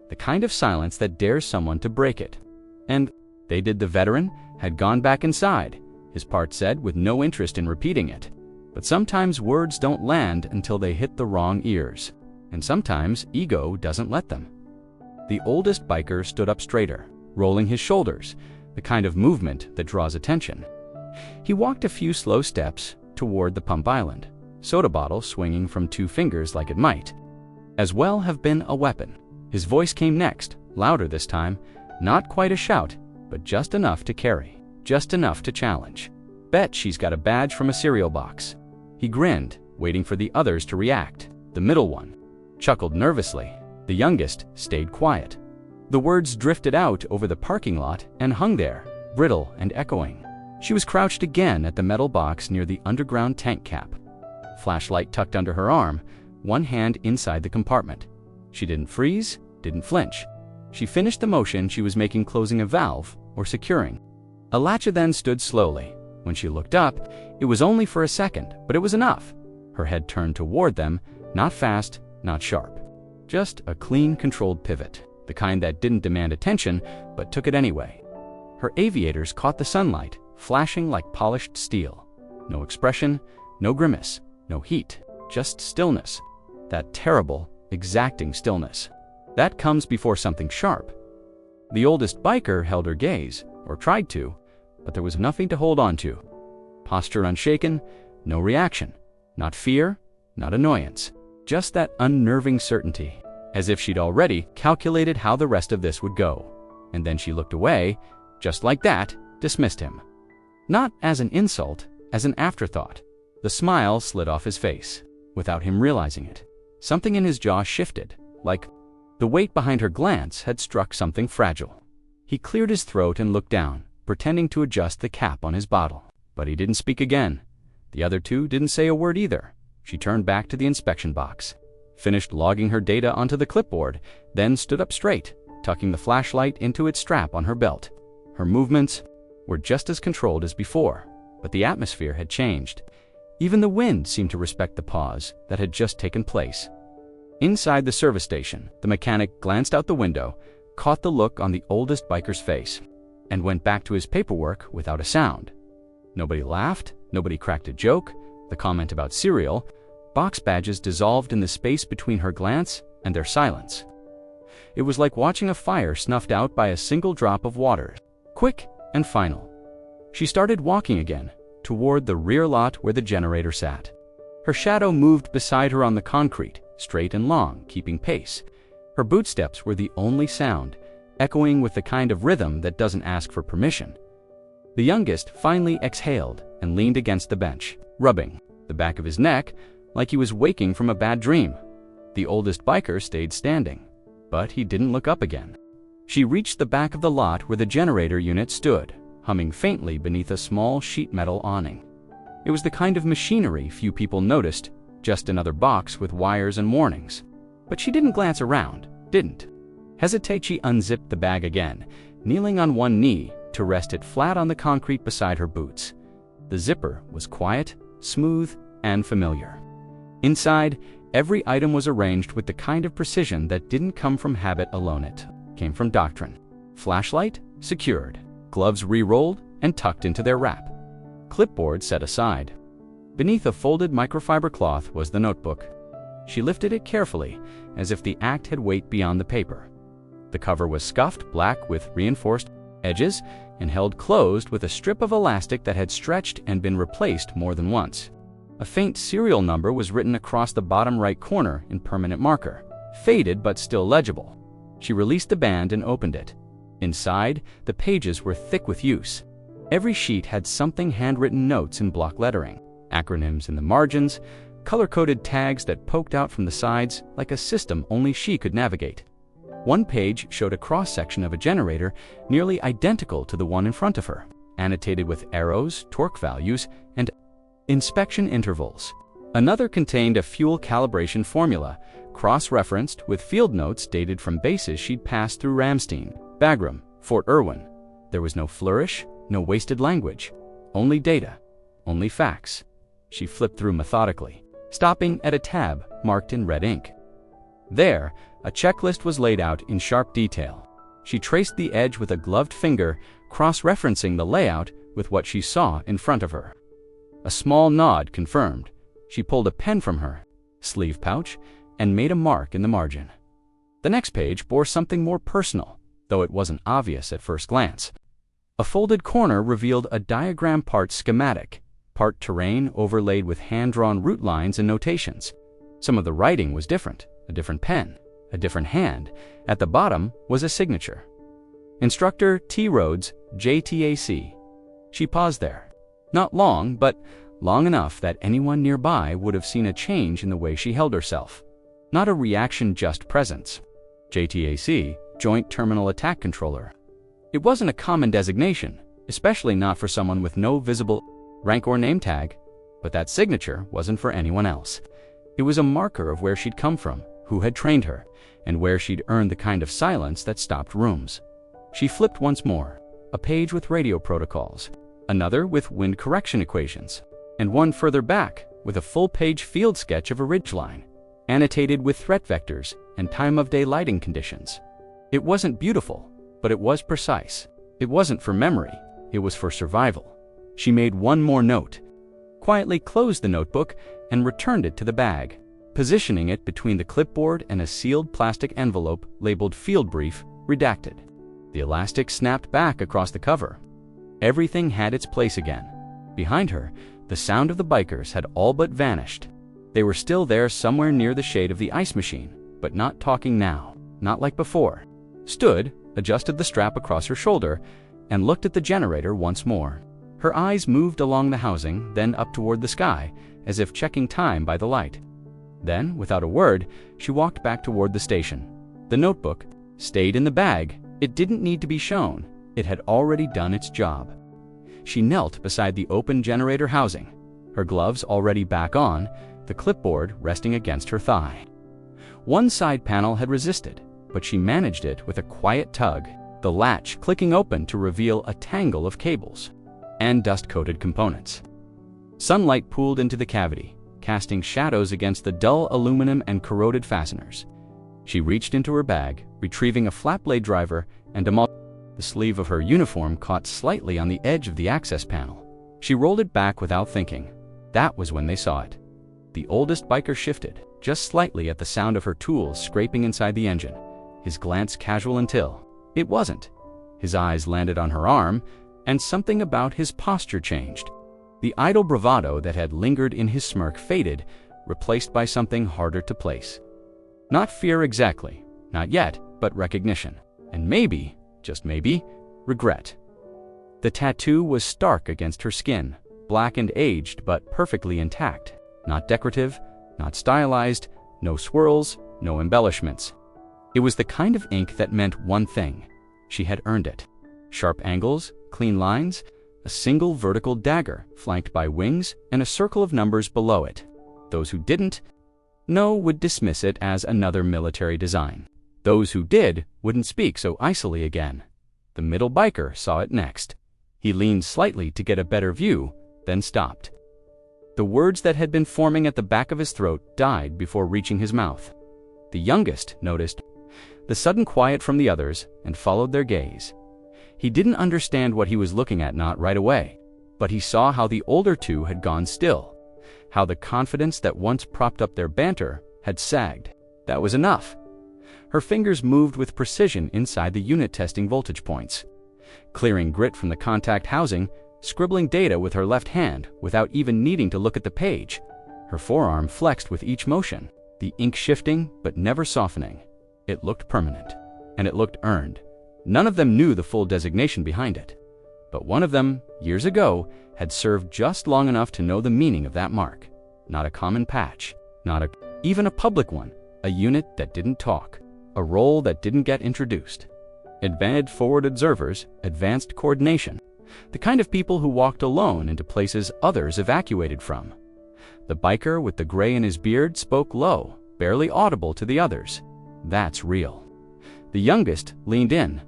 Speaker 1: the kind of silence that dares someone to break it. And they did. The veteran had gone back inside, his part said with no interest in repeating it. But sometimes words don't land until they hit the wrong ears, and sometimes ego doesn't let them. The oldest biker stood up straighter, rolling his shoulders, the kind of movement that draws attention. He walked a few slow steps toward the pump island, soda bottle swinging from 2 fingers like it might as well have been a weapon. His voice came next, louder this time, not quite a shout, but just enough to carry, just enough to challenge. "Bet she's got a badge from a cereal box." He grinned, waiting for the others to react. The middle one chuckled nervously. The youngest stayed quiet. The words drifted out over the parking lot and hung there, brittle and echoing. She was crouched again at the metal box near the underground tank cap. Flashlight tucked under her arm, one hand inside the compartment. She didn't freeze, didn't flinch. She finished the motion she was making, closing a valve or securing. A latch then stood slowly. When she looked up, it was only for a second, but it was enough. Her head turned toward them, not fast, not sharp. Just a clean, controlled pivot, the kind that didn't demand attention, but took it anyway. Her aviators caught the sunlight, flashing like polished steel. No expression, no grimace, no heat, just stillness. That terrible, exacting stillness. That comes before something sharp. The oldest biker held her gaze, or tried to, but there was nothing to hold on to. Posture unshaken, no reaction. Not fear, not annoyance. Just that unnerving certainty, as if she'd already calculated how the rest of this would go. And then she looked away, just like that, dismissed him. Not as an insult, as an afterthought. The smile slid off his face, without him realizing it. Something in his jaw shifted, like the weight behind her glance had struck something fragile. He cleared his throat and looked down, pretending to adjust the cap on his bottle. But he didn't speak again. The other two didn't say a word either. She turned back to the inspection box, finished logging her data onto the clipboard, then stood up straight, tucking the flashlight into its strap on her belt. Her movements were just as controlled as before, but the atmosphere had changed. Even the wind seemed to respect the pause that had just taken place. Inside the service station, the mechanic glanced out the window, caught the look on the oldest biker's face, and went back to his paperwork without a sound. Nobody laughed, nobody cracked a joke. The comment about cereal, box badges dissolved in the space between her glance and their silence. It was like watching a fire snuffed out by a single drop of water, quick and final. She started walking again, toward the rear lot where the generator sat. Her shadow moved beside her on the concrete, straight and long, keeping pace. Her bootsteps were the only sound, echoing with the kind of rhythm that doesn't ask for permission. The youngest finally exhaled and leaned against the bench, rubbing the back of his neck like he was waking from a bad dream. The oldest biker stayed standing, but he didn't look up again. She reached the back of the lot where the generator unit stood, humming faintly beneath a small sheet metal awning. It was the kind of machinery few people noticed, just another box with wires and warnings. But she didn't glance around, didn't hesitate. She unzipped the bag again, kneeling on one knee to rest it flat on the concrete beside her boots. The zipper was quiet, smooth, and familiar. Inside, every item was arranged with the kind of precision that didn't come from habit alone. It came from doctrine. Flashlight secured, gloves re-rolled and tucked into their wrap, clipboard set aside. Beneath a folded microfiber cloth was the notebook. She lifted it carefully, as if the act had weight beyond the paper. The cover was scuffed black with reinforced edges and held closed with a strip of elastic that had stretched and been replaced more than once. A faint serial number was written across the bottom right corner in permanent marker, faded but still legible. She released the band and opened it. Inside, the pages were thick with use. Every sheet had something handwritten notes in block lettering, acronyms in the margins, color-coded tags that poked out from the sides like a system only she could navigate. One page showed a cross-section of a generator nearly identical to the one in front of her, annotated with arrows, torque values, and inspection intervals. Another contained a fuel calibration formula, cross-referenced with field notes dated from bases she'd passed through Ramstein, Bagram, Fort Irwin. There was no flourish, no wasted language, only data, only facts. She flipped through methodically, stopping at a tab marked in red ink. There, a checklist was laid out in sharp detail. She traced the edge with a gloved finger, cross-referencing the layout with what she saw in front of her. A small nod confirmed. She pulled a pen from her sleeve pouch and made a mark in the margin. The next page bore something more personal, though it wasn't obvious at first glance. A folded corner revealed a diagram part schematic, part terrain overlaid with hand-drawn route lines and notations. Some of the writing was different, a different pen, a different hand. At the bottom was a signature. Instructor T. Rhodes, JTAC. She paused there. Not long, but long enough that anyone nearby would have seen a change in the way she held herself. Not a reaction, just presence. JTAC, Joint Terminal Attack Controller. It wasn't a common designation, especially not for someone with no visible rank or name tag, but that signature wasn't for anyone else. It was a marker of where she'd come from, who had trained her, and where she'd earned the kind of silence that stopped rooms. She flipped once more, a page with radio protocols, another with wind correction equations, and one further back with a full-page field sketch of a ridgeline, annotated with threat vectors and time-of-day lighting conditions. It wasn't beautiful, but it was precise. It wasn't for memory, it was for survival. She made one more note, quietly closed the notebook, and returned it to the bag, positioning it between the clipboard and a sealed plastic envelope labeled Field Brief, redacted. The elastic snapped back across the cover. Everything had its place again. Behind her, the sound of the bikers had all but vanished. They were still there somewhere near the shade of the ice machine, but not talking now, not like before. Stood, adjusted the strap across her shoulder, and looked at the generator once more. Her eyes moved along the housing, then up toward the sky, as if checking time by the light. Then, without a word, she walked back toward the station. The notebook stayed in the bag, It didn't need to be shown. It had already done its job. She knelt beside the open generator housing, her gloves already back on, the clipboard resting against her thigh. One side panel had resisted, but she managed it with a quiet tug, the latch clicking open to reveal a tangle of cables and dust-coated components. Sunlight pooled into the cavity, casting shadows against the dull aluminum and corroded fasteners. She reached into her bag, retrieving a flat blade driver and the sleeve of her uniform caught slightly on the edge of the access panel. She rolled it back without thinking. That was when they saw it. The oldest biker shifted, just slightly at the sound of her tools scraping inside the engine, his glance casual until it wasn't. His eyes landed on her arm, and something about his posture changed. The idle bravado that had lingered in his smirk faded, replaced by something harder to place. Not fear exactly, not yet, but recognition. And maybe, just maybe, regret. The tattoo was stark against her skin, black and aged but perfectly intact. Not decorative, not stylized, no swirls, no embellishments. It was the kind of ink that meant one thing. She had earned it. Sharp angles, clean lines, a single vertical dagger flanked by wings and a circle of numbers below it. Those who didn't would dismiss it as another military design. Those who did wouldn't speak so icily again. The middle biker saw it next. He leaned slightly to get a better view, then stopped. The words that had been forming at the back of his throat died before reaching his mouth. The youngest noticed the sudden quiet from the others and followed their gaze. He didn't understand what he was looking at not right away, but he saw how the older two had gone still, how the confidence that once propped up their banter had sagged. That was enough. Her fingers moved with precision inside the unit testing voltage points, clearing grit from the contact housing, scribbling data with her left hand without even needing to look at the page. Her forearm flexed with each motion, the ink shifting but never softening. It looked permanent, and it looked earned. None of them knew the full designation behind it, but one of them, years ago, had served just long enough to know the meaning of that mark. Not a common patch, even a public one, a unit that didn't talk, a role that didn't get introduced. Advanced forward observers, advanced coordination, the kind of people who walked alone into places others evacuated from. The biker with the gray in his beard spoke low, barely audible to the others. That's real. The youngest leaned in.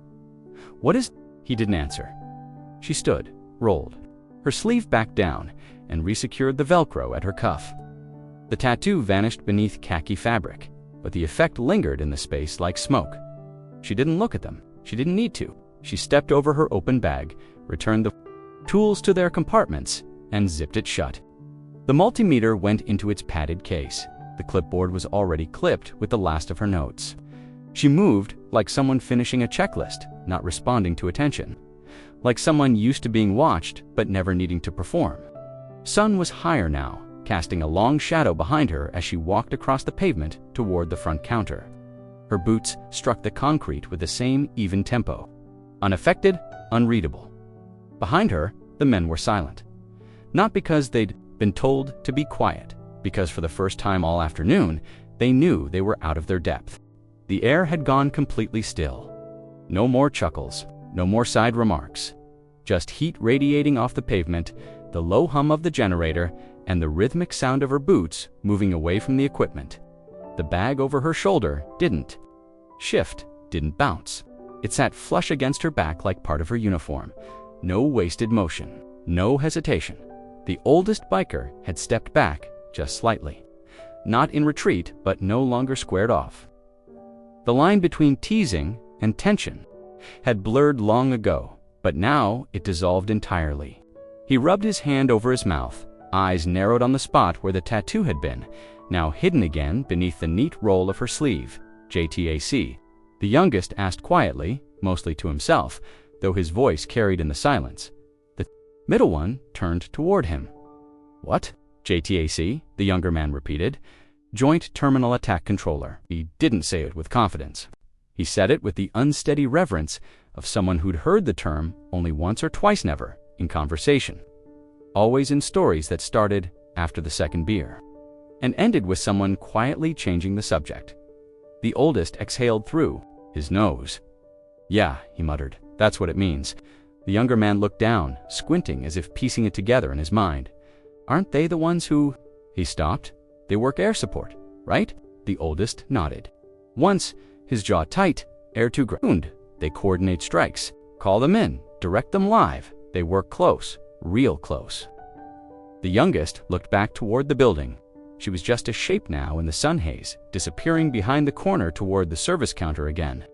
Speaker 1: What is? He didn't answer. She stood, rolled, her sleeve back down, and resecured the Velcro at her cuff. The tattoo vanished beneath khaki fabric, but the effect lingered in the space like smoke. She didn't look at them. She didn't need to. She stepped over her open bag, returned the tools to their compartments, and zipped it shut. The multimeter went into its padded case. The clipboard was already clipped with the last of her notes. She moved like someone finishing a checklist, not responding to attention. Like someone used to being watched, but never needing to perform. Sun was higher now, casting a long shadow behind her as she walked across the pavement toward the front counter. Her boots struck the concrete with the same even tempo. Unaffected, unreadable. Behind her, the men were silent. Not because they'd been told to be quiet, because for the first time all afternoon, they knew they were out of their depth. The air had gone completely still. No more chuckles, no more side remarks. Just heat radiating off the pavement, the low hum of the generator, and the rhythmic sound of her boots moving away from the equipment. The bag over her shoulder didn't shift, didn't bounce. It sat flush against her back like part of her uniform. No wasted motion, no hesitation. The oldest biker had stepped back just slightly. Not in retreat, but no longer squared off. The line between teasing and tension had blurred long ago, but now it dissolved entirely. He rubbed his hand over his mouth, eyes narrowed on the spot where the tattoo had been, now hidden again beneath the neat roll of her sleeve. JTAC. The youngest asked quietly, mostly to himself, though his voice carried in the silence. The middle one turned toward him. What? JTAC, the younger man repeated. Joint Terminal Attack Controller. He didn't say it with confidence. He said it with the unsteady reverence of someone who'd heard the term only once or twice, never in conversation. Always in stories that started after the second beer and ended with someone quietly changing the subject. The oldest exhaled through his nose. Yeah, he muttered. That's what it means. The younger man looked down, squinting as if piecing it together in his mind. Aren't they the ones who… He stopped. They work air support, right? The oldest nodded. Once, his jaw tight, air to ground. They coordinate strikes. Call them in, direct them live. They work close, real close. The youngest looked back toward the building. She was just a shape now in the sun haze, disappearing behind the corner toward the service counter again.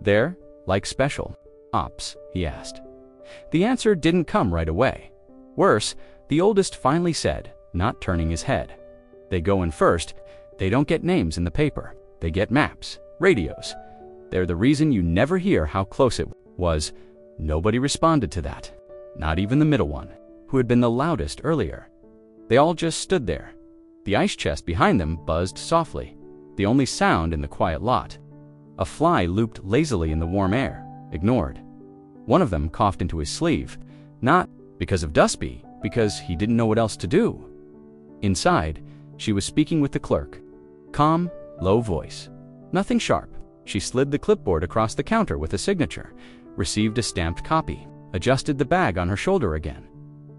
Speaker 1: There, like special ops, he asked. The answer didn't come right away. Worse, the oldest finally said, not turning his head. They go in first. They don't get names in the paper. They get maps, radios. They're the reason you never hear how close it was. Nobody responded to that. Not even the middle one, who had been the loudest earlier. They all just stood there. The ice chest behind them buzzed softly, the only sound in the quiet lot. A fly looped lazily in the warm air, ignored. One of them coughed into his sleeve, not because of Dusby, because he didn't know what else to do. Inside, she was speaking with the clerk. Calm, low voice. Nothing sharp. She slid the clipboard across the counter with a signature, received a stamped copy, adjusted the bag on her shoulder again.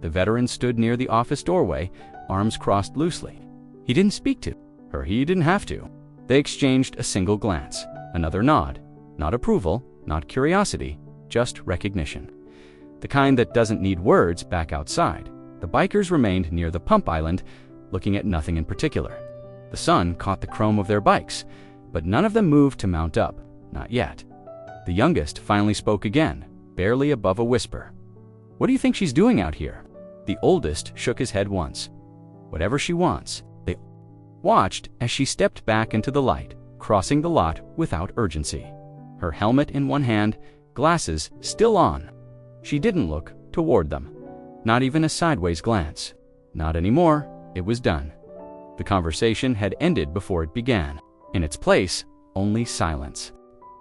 Speaker 1: The veteran stood near the office doorway, arms crossed loosely. He didn't speak to her. He didn't have to. They exchanged a single glance, another nod. Not approval, not curiosity, just recognition. The kind that doesn't need words back outside. The bikers remained near the pump island, looking at nothing in particular. The sun caught the chrome of their bikes, but none of them moved to mount up, not yet. The youngest finally spoke again, barely above a whisper. What do you think she's doing out here? The oldest shook his head once. Whatever she wants. They watched as she stepped back into the light, crossing the lot without urgency. Her helmet in one hand, glasses still on. She didn't look toward them. Not even a sideways glance. Not anymore. It was done. The conversation had ended before it began. In its place, only silence.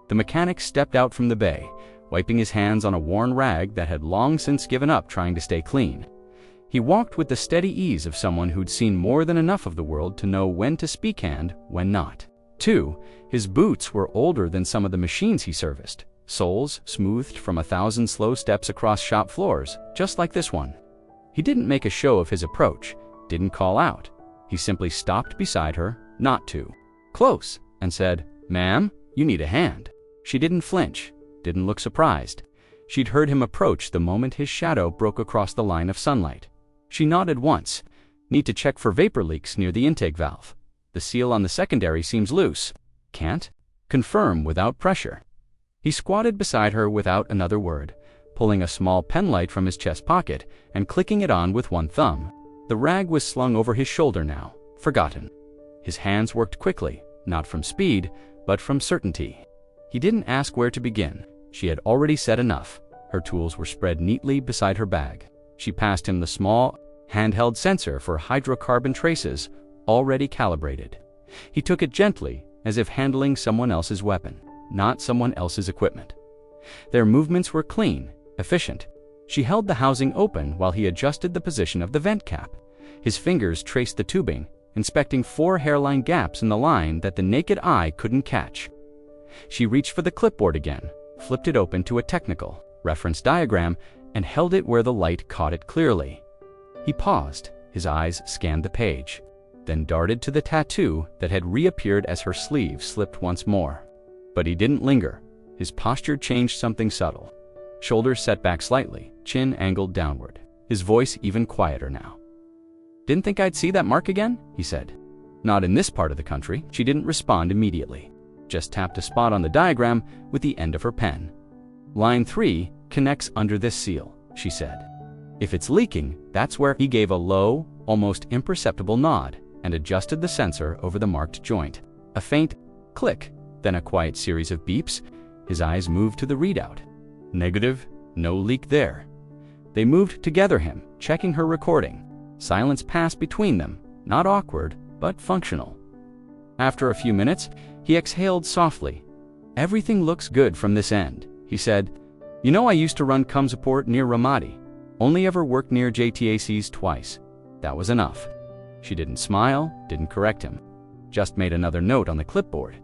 Speaker 1: The mechanic stepped out from the bay, wiping his hands on a worn rag that had long since given up trying to stay clean. He walked with the steady ease of someone who'd seen more than enough of the world to know when to speak and when not. 2. His boots were older than some of the machines he serviced, soles smoothed from 1,000 slow steps across shop floors, just like this one. He didn't make a show of his approach, didn't call out. He simply stopped beside her, not too close, and said, "Ma'am, you need a hand." She didn't flinch, didn't look surprised. She'd heard him approach the moment his shadow broke across the line of sunlight. She nodded once. Need to check for vapor leaks near the intake valve. The seal on the secondary seems loose. Can't confirm without pressure. He squatted beside her without another word, pulling a small pen light from his chest pocket and clicking it on with one thumb. The rag was slung over his shoulder now, forgotten. His hands worked quickly, not from speed, but from certainty. He didn't ask where to begin. She had already said enough. Her tools were spread neatly beside her bag. She passed him the small, handheld sensor for hydrocarbon traces, already calibrated. He took it gently, as if handling someone else's weapon, not someone else's equipment. Their movements were clean, efficient. She held the housing open while he adjusted the position of the vent cap. His fingers traced the tubing, inspecting 4 hairline gaps in the line that the naked eye couldn't catch. She reached for the clipboard again, flipped it open to a technical reference diagram, and held it where the light caught it clearly. He paused, his eyes scanned the page, then darted to the tattoo that had reappeared as her sleeve slipped once more. But he didn't linger. His posture changed something subtle. Shoulders set back slightly, chin angled downward. His voice even quieter now. "Didn't think I'd see that mark again?" he said. "Not in this part of the country." She didn't respond immediately, just tapped a spot on the diagram with the end of her pen. "Line 3 connects under this seal," she said. "If it's leaking, that's where." He gave a low, almost imperceptible nod and adjusted the sensor over the marked joint. A faint click, then a quiet series of beeps. His eyes moved to the readout. Negative, no leak there. They moved together him, checking her recording. Silence passed between them, not awkward, but functional. After a few minutes, he exhaled softly. "Everything looks good from this end," he said. "You know, I used to run com support near Ramadi. Only ever worked near JTACs twice. That was enough." She didn't smile, didn't correct him, just made another note on the clipboard.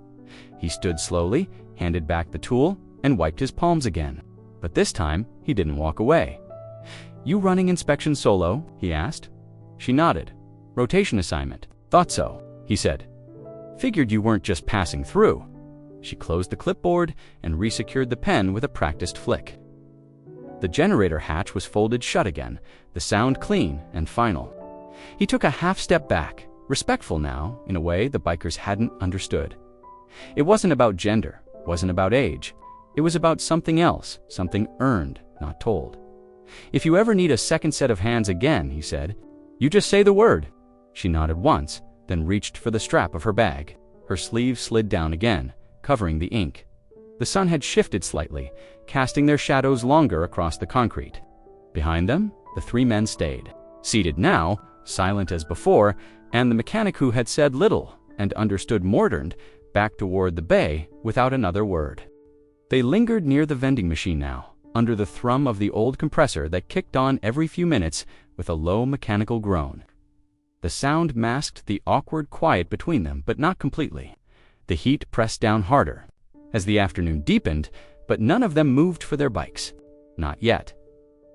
Speaker 1: He stood slowly, handed back the tool, and wiped his palms again. But this time, he didn't walk away. "You running inspection solo?" he asked. She nodded. "Rotation assignment." "Thought so," he said. "Figured you weren't just passing through." She closed the clipboard and resecured the pen with a practiced flick. The generator hatch was folded shut again, the sound clean and final. He took a half step back, respectful now, in a way the bikers hadn't understood. It wasn't about gender, wasn't about age. It was about something else, something earned, not told. "If you ever need a second set of hands again," he said, "you just say the word." She nodded once, then reached for the strap of her bag. Her sleeve slid down again, covering the ink. The sun had shifted slightly, casting their shadows longer across the concrete. Behind them, the three men stayed, seated now, silent as before, and the mechanic who had said little and understood more turned back toward the bay without another word. They lingered near the vending machine now, under the thrum of the old compressor that kicked on every few minutes with a low mechanical groan. The sound masked the awkward quiet between them, but not completely. The heat pressed down harder as the afternoon deepened, but none of them moved for their bikes. Not yet.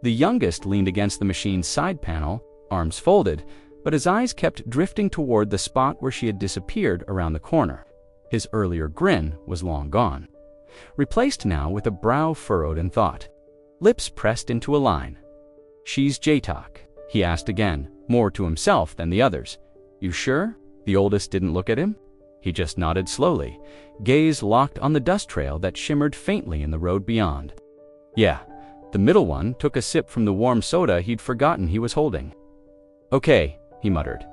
Speaker 1: The youngest leaned against the machine's side panel, arms folded, but his eyes kept drifting toward the spot where she had disappeared around the corner. His earlier grin was long gone, replaced now with a brow furrowed in thought, lips pressed into a line. "She's JTAC," he asked again, more to himself than the others. "You sure?" The oldest didn't look at him. He just nodded slowly, gaze locked on the dust trail that shimmered faintly in the road beyond. "Yeah." The middle one took a sip from the warm soda he'd forgotten he was holding. "Okay," he muttered.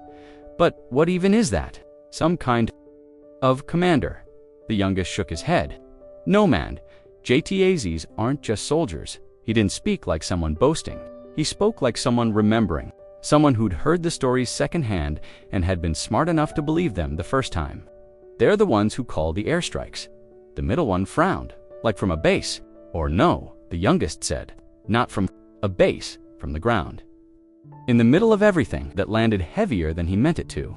Speaker 1: "But what even is that? Some kind of commander?" The youngest shook his head. "No, man. JTACs aren't just soldiers." He didn't speak like someone boasting. He spoke like someone remembering, someone who'd heard the stories secondhand and had been smart enough to believe them the first time. "They're the ones who call the airstrikes." The middle one frowned, like from a base. "Or no," the youngest said, "not from a base, from the ground. In the middle of everything that landed heavier than he meant it to."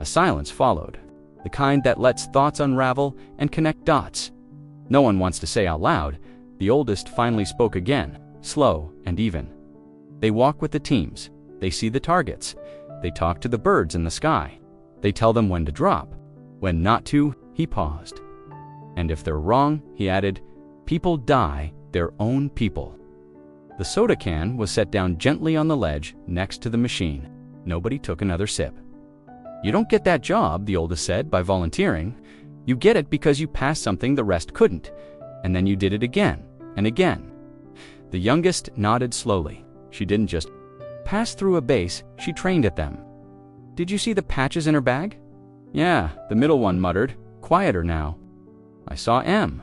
Speaker 1: A silence followed, the kind that lets thoughts unravel and connect dots. No one wants to say out loud. The oldest finally spoke again, slow and even. "They walk with the teams. They see the targets. They talk to the birds in the sky. They tell them when to drop. When not to." He paused. "And if they're wrong," he added, "people die, their own people." The soda can was set down gently on the ledge next to the machine. Nobody took another sip. "You don't get that job," the oldest said, "by volunteering. You get it because you passed something the rest couldn't, and then you did it again and again." The youngest nodded slowly. She didn't just pass through a base, she trained at them. "Did you see the patches in her bag?" "Yeah," the middle one muttered, quieter now. "I saw M."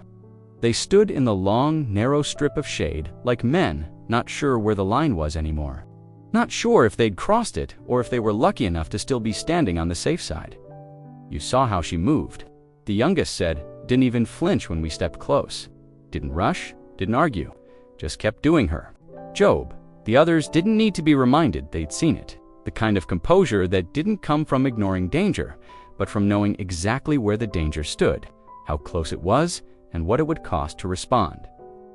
Speaker 1: They stood in the long, narrow strip of shade, like men, not sure where the line was anymore. Not sure if they'd crossed it, or if they were lucky enough to still be standing on the safe side. "You saw how she moved," the youngest said, "didn't even flinch when we stepped close. Didn't rush, didn't argue, just kept doing her job." The others didn't need to be reminded they'd seen it, the kind of composure that didn't come from ignoring danger, but from knowing exactly where the danger stood, how close it was, and what it would cost to respond.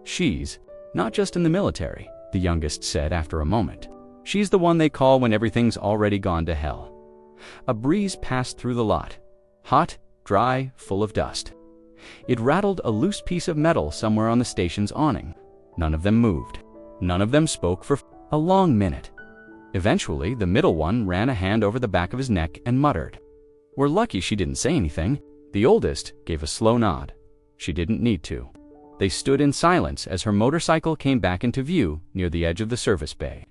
Speaker 1: "She's not just in the military," the youngest said after a moment. "She's the one they call when everything's already gone to hell." A breeze passed through the lot, hot, dry, full of dust. It rattled a loose piece of metal somewhere on the station's awning. None of them moved. None of them spoke for a long minute. Eventually, the middle one ran a hand over the back of his neck and muttered. "We're lucky she didn't say anything." The oldest gave a slow nod. She didn't need to. They stood in silence as her motorcycle came back into view near the edge of the service bay.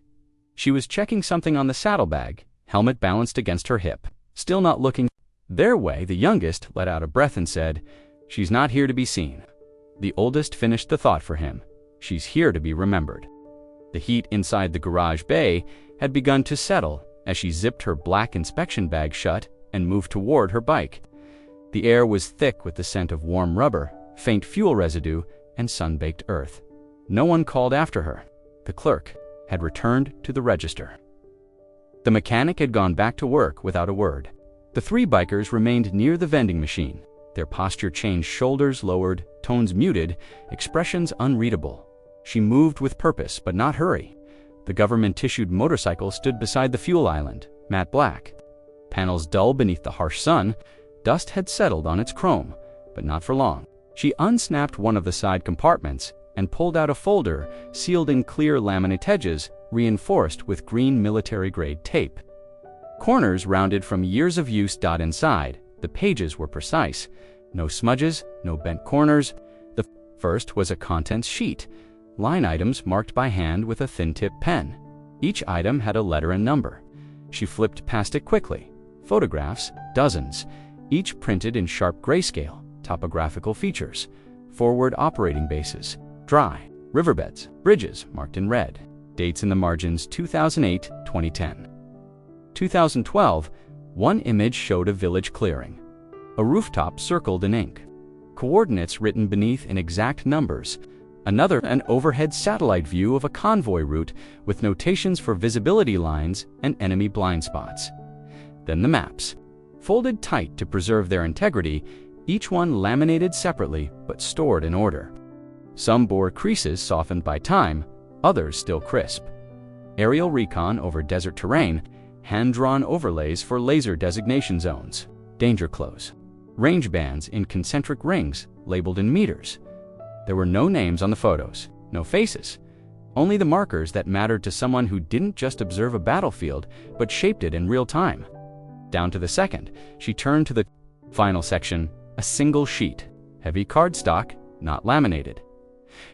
Speaker 1: She was checking something on the saddlebag, helmet balanced against her hip. Still not looking their way, the youngest let out a breath and said, "She's not here to be seen." The oldest finished the thought for him. "She's here to be remembered." The heat inside the garage bay had begun to settle as she zipped her black inspection bag shut and moved toward her bike. The air was thick with the scent of warm rubber, faint fuel residue, and sun-baked earth. No one called after her. The clerk had returned to the register. The mechanic had gone back to work without a word. The three bikers remained near the vending machine, their posture changed, shoulders lowered, tones muted, expressions unreadable. She moved with purpose, but not hurry. The government-issued motorcycle stood beside the fuel island, matte black. Panels dull beneath the harsh sun, dust had settled on its chrome, but not for long. She unsnapped one of the side compartments and pulled out a folder sealed in clear laminate edges, reinforced with green military-grade tape. Corners rounded from years of use. Inside, the pages were precise. No smudges, no bent corners. The first was a contents sheet, line items marked by hand with a thin-tip pen. Each item had a letter and number. She flipped past it quickly. Photographs, dozens, each printed in sharp grayscale. Topographical features, forward operating bases, dry, riverbeds, bridges marked in red. Dates in the margins: 2008, 2010. 2012, one image showed a village clearing. A rooftop circled in ink. Coordinates written beneath in exact numbers. Another, an overhead satellite view of a convoy route with notations for visibility lines and enemy blind spots. Then the maps. Folded tight to preserve their integrity, each one laminated separately but stored in order. Some bore creases softened by time, others still crisp. Aerial recon over desert terrain, hand-drawn overlays for laser designation zones, danger close. Range bands in concentric rings labeled in meters. There were no names on the photos, no faces, only the markers that mattered to someone who didn't just observe a battlefield but shaped it in real time. Down to the second, she turned to the final section, a single sheet, heavy cardstock, not laminated.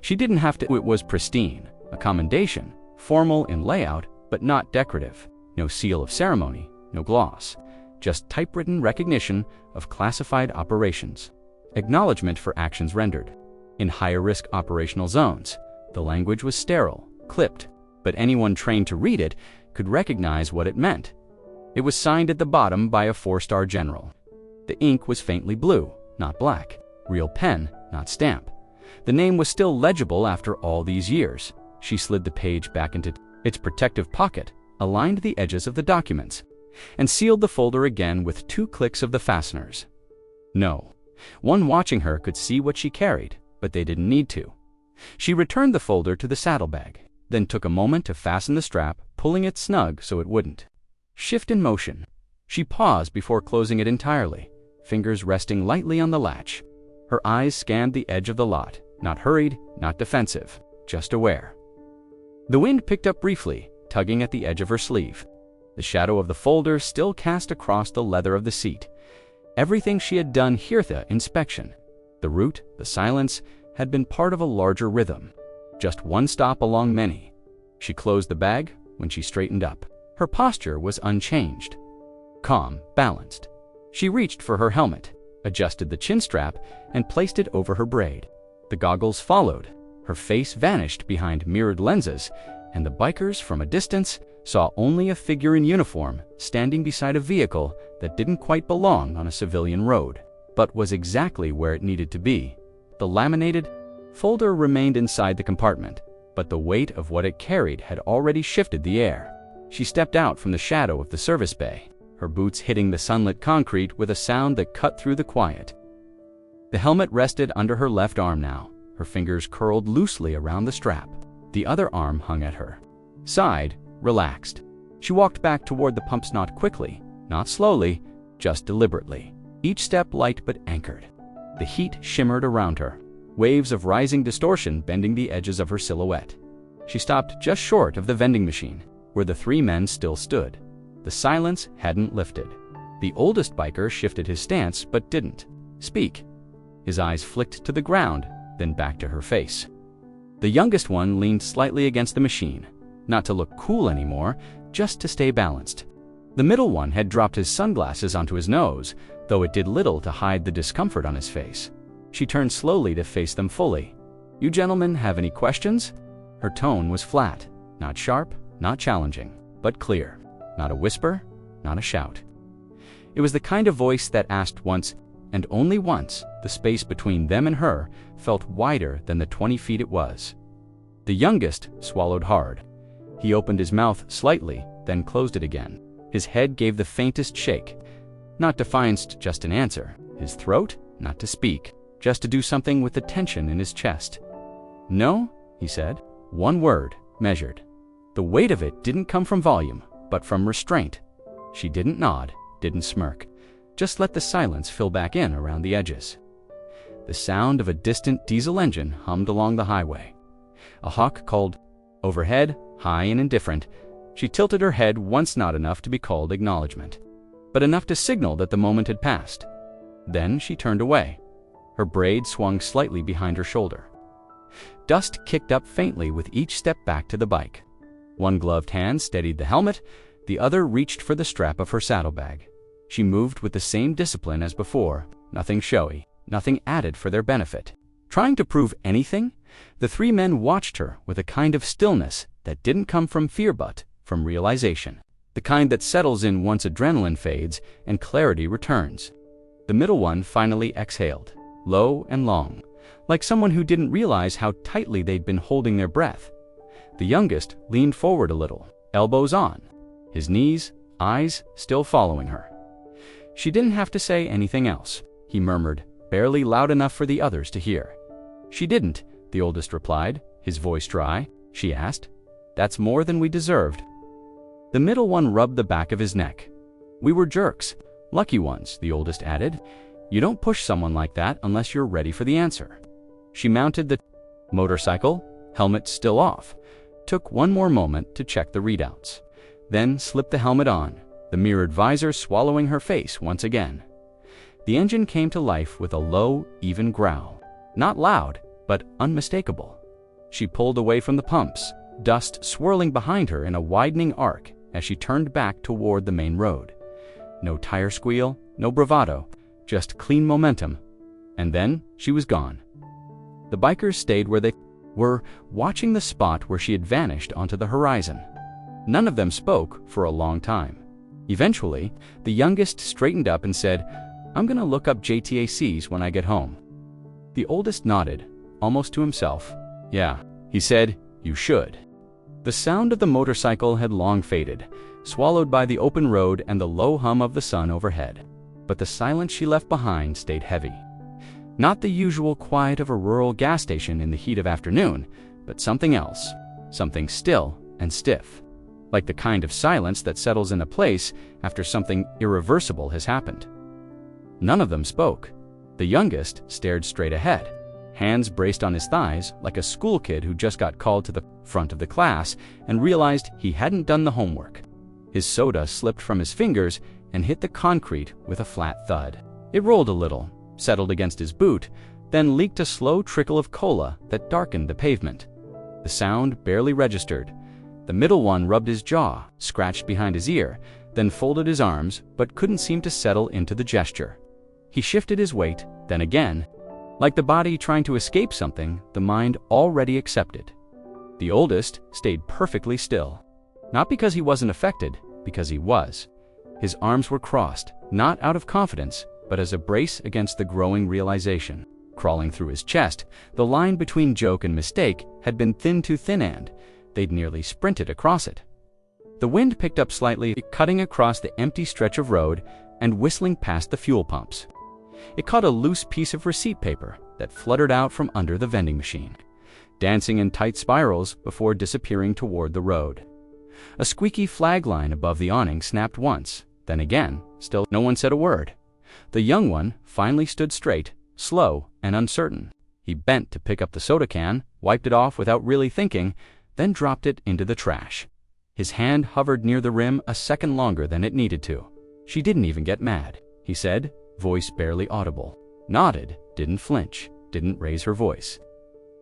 Speaker 1: She didn't have to. It was pristine, a commendation, formal in layout but not decorative. No seal of ceremony, no gloss, just typewritten recognition of classified operations. Acknowledgement for actions rendered. In higher-risk operational zones, the language was sterile, clipped, but anyone trained to read it could recognize what it meant. It was signed at the bottom by a 4-star general. The ink was faintly blue, not black. Real pen, not stamp. The name was still legible after all these years. She slid the page back into its protective pocket, aligned the edges of the documents, and sealed the folder again with 2 clicks of the fasteners. No. One watching her could see what she carried, but they didn't need to. She returned the folder to the saddlebag, then took a moment to fasten the strap, pulling it snug so it wouldn't shift in motion. She paused before closing it entirely, fingers resting lightly on the latch. Her eyes scanned the edge of the lot, not hurried, not defensive, just aware. The wind picked up briefly, tugging at the edge of her sleeve. The shadow of the folder still cast across the leather of the seat. Everything she had done here, the inspection, the route, the silence, had been part of a larger rhythm. Just one stop along many. She closed the bag when she straightened up. Her posture was unchanged. Calm, balanced. She reached for her helmet, adjusted the chin strap, and placed it over her braid. The goggles followed. Her face vanished behind mirrored lenses, and the bikers from a distance saw only a figure in uniform standing beside a vehicle that didn't quite belong on a civilian road, but was exactly where it needed to be. The laminated folder remained inside the compartment, but the weight of what it carried had already shifted the air. She stepped out from the shadow of the service bay, her boots hitting the sunlit concrete with a sound that cut through the quiet. The helmet rested under her left arm now, her fingers curled loosely around the strap. The other arm hung at her side, relaxed. She walked back toward the pumps, not quickly, not slowly, just deliberately. Each step light but anchored. The heat shimmered around her, waves of rising distortion bending the edges of her silhouette. She stopped just short of the vending machine, where the 3 men still stood. The silence hadn't lifted. The oldest biker shifted his stance but didn't speak. His eyes flicked to the ground, then back to her face. The youngest one leaned slightly against the machine, not to look cool anymore, just to stay balanced. The middle one had dropped his sunglasses onto his nose, though it did little to hide the discomfort on his face. She turned slowly to face them fully. "You gentlemen have any questions?" Her tone was flat, not sharp, not challenging, but clear. Not a whisper, not a shout. It was the kind of voice that asked once, and only once. The space between them and her felt wider than the 20 feet it was. The youngest swallowed hard. He opened his mouth slightly, then closed it again. His head gave the faintest shake. Not defiance, just an answer. His throat, not to speak, just to do something with the tension in his chest. "No," he said. One word, measured. The weight of it didn't come from volume, but from restraint. She didn't nod, didn't smirk. Just let the silence fill back in around the edges. The sound of a distant diesel engine hummed along the highway. A hawk called overhead, high and indifferent. She tilted her head once, not enough to be called acknowledgement, but enough to signal that the moment had passed. Then she turned away. Her braid swung slightly behind her shoulder. Dust kicked up faintly with each step back to the bike. One gloved hand steadied the helmet, the other reached for the strap of her saddlebag. She moved with the same discipline as before, nothing showy, nothing added for their benefit. Trying to prove anything, the three men watched her with a kind of stillness that didn't come from fear but from realization, the kind that settles in once adrenaline fades and clarity returns. The middle one finally exhaled, low and long, like someone who didn't realize how tightly they'd been holding their breath. The youngest leaned forward a little, elbows on, his knees, eyes still following her. She didn't have to say anything else, he murmured, barely loud enough for the others to hear. "She didn't," the oldest replied, his voice dry. She asked, "That's more than we deserved." The middle one rubbed the back of his neck. "We were jerks, lucky ones," the oldest added. "You don't push someone like that unless you're ready for the answer." She mounted the motorcycle, helmet still off, took one more moment to check the readouts, then slipped the helmet on, the mirrored visor swallowing her face once again. The engine came to life with a low, even growl. Not loud, but unmistakable. She pulled away from the pumps, dust swirling behind her in a widening arc as she turned back toward the main road. No tire squeal, no bravado, just clean momentum. And then she was gone. The bikers stayed where they were, watching the spot where she had vanished onto the horizon. None of them spoke for a long time. Eventually, the youngest straightened up and said, "I'm gonna look up JTACs when I get home." The oldest nodded, almost to himself. "Yeah," he said, "you should." The sound of the motorcycle had long faded, swallowed by the open road and the low hum of the sun overhead. But the silence she left behind stayed heavy. Not the usual quiet of a rural gas station in the heat of afternoon, but something else, something still and stiff, like the kind of silence that settles in a place after something irreversible has happened. None of them spoke. The youngest stared straight ahead, hands braced on his thighs like a school kid who just got called to the front of the class and realized he hadn't done the homework. His soda slipped from his fingers and hit the concrete with a flat thud. It rolled a little, settled against his boot, then leaked a slow trickle of cola that darkened the pavement. The sound barely registered. The middle one rubbed his jaw, scratched behind his ear, then folded his arms, but couldn't seem to settle into the gesture. He shifted his weight, then again. Like the body trying to escape something, the mind already accepted. The oldest stayed perfectly still. Not because he wasn't affected, because he was. His arms were crossed, not out of confidence, but as a brace against the growing realization. Crawling through his chest, the line between joke and mistake had been thin to thin and they'd nearly sprinted across it. The wind picked up slightly, cutting across the empty stretch of road and whistling past the fuel pumps. It caught a loose piece of receipt paper that fluttered out from under the vending machine, dancing in tight spirals before disappearing toward the road. A squeaky flag line above the awning snapped once, then again, still no one said a word. The young one finally stood straight, slow and uncertain. He bent to pick up the soda can, wiped it off without really thinking, then dropped it into the trash. His hand hovered near the rim a second longer than it needed to. "She didn't even get mad," he said, voice barely audible. Nodded, didn't flinch, didn't raise her voice.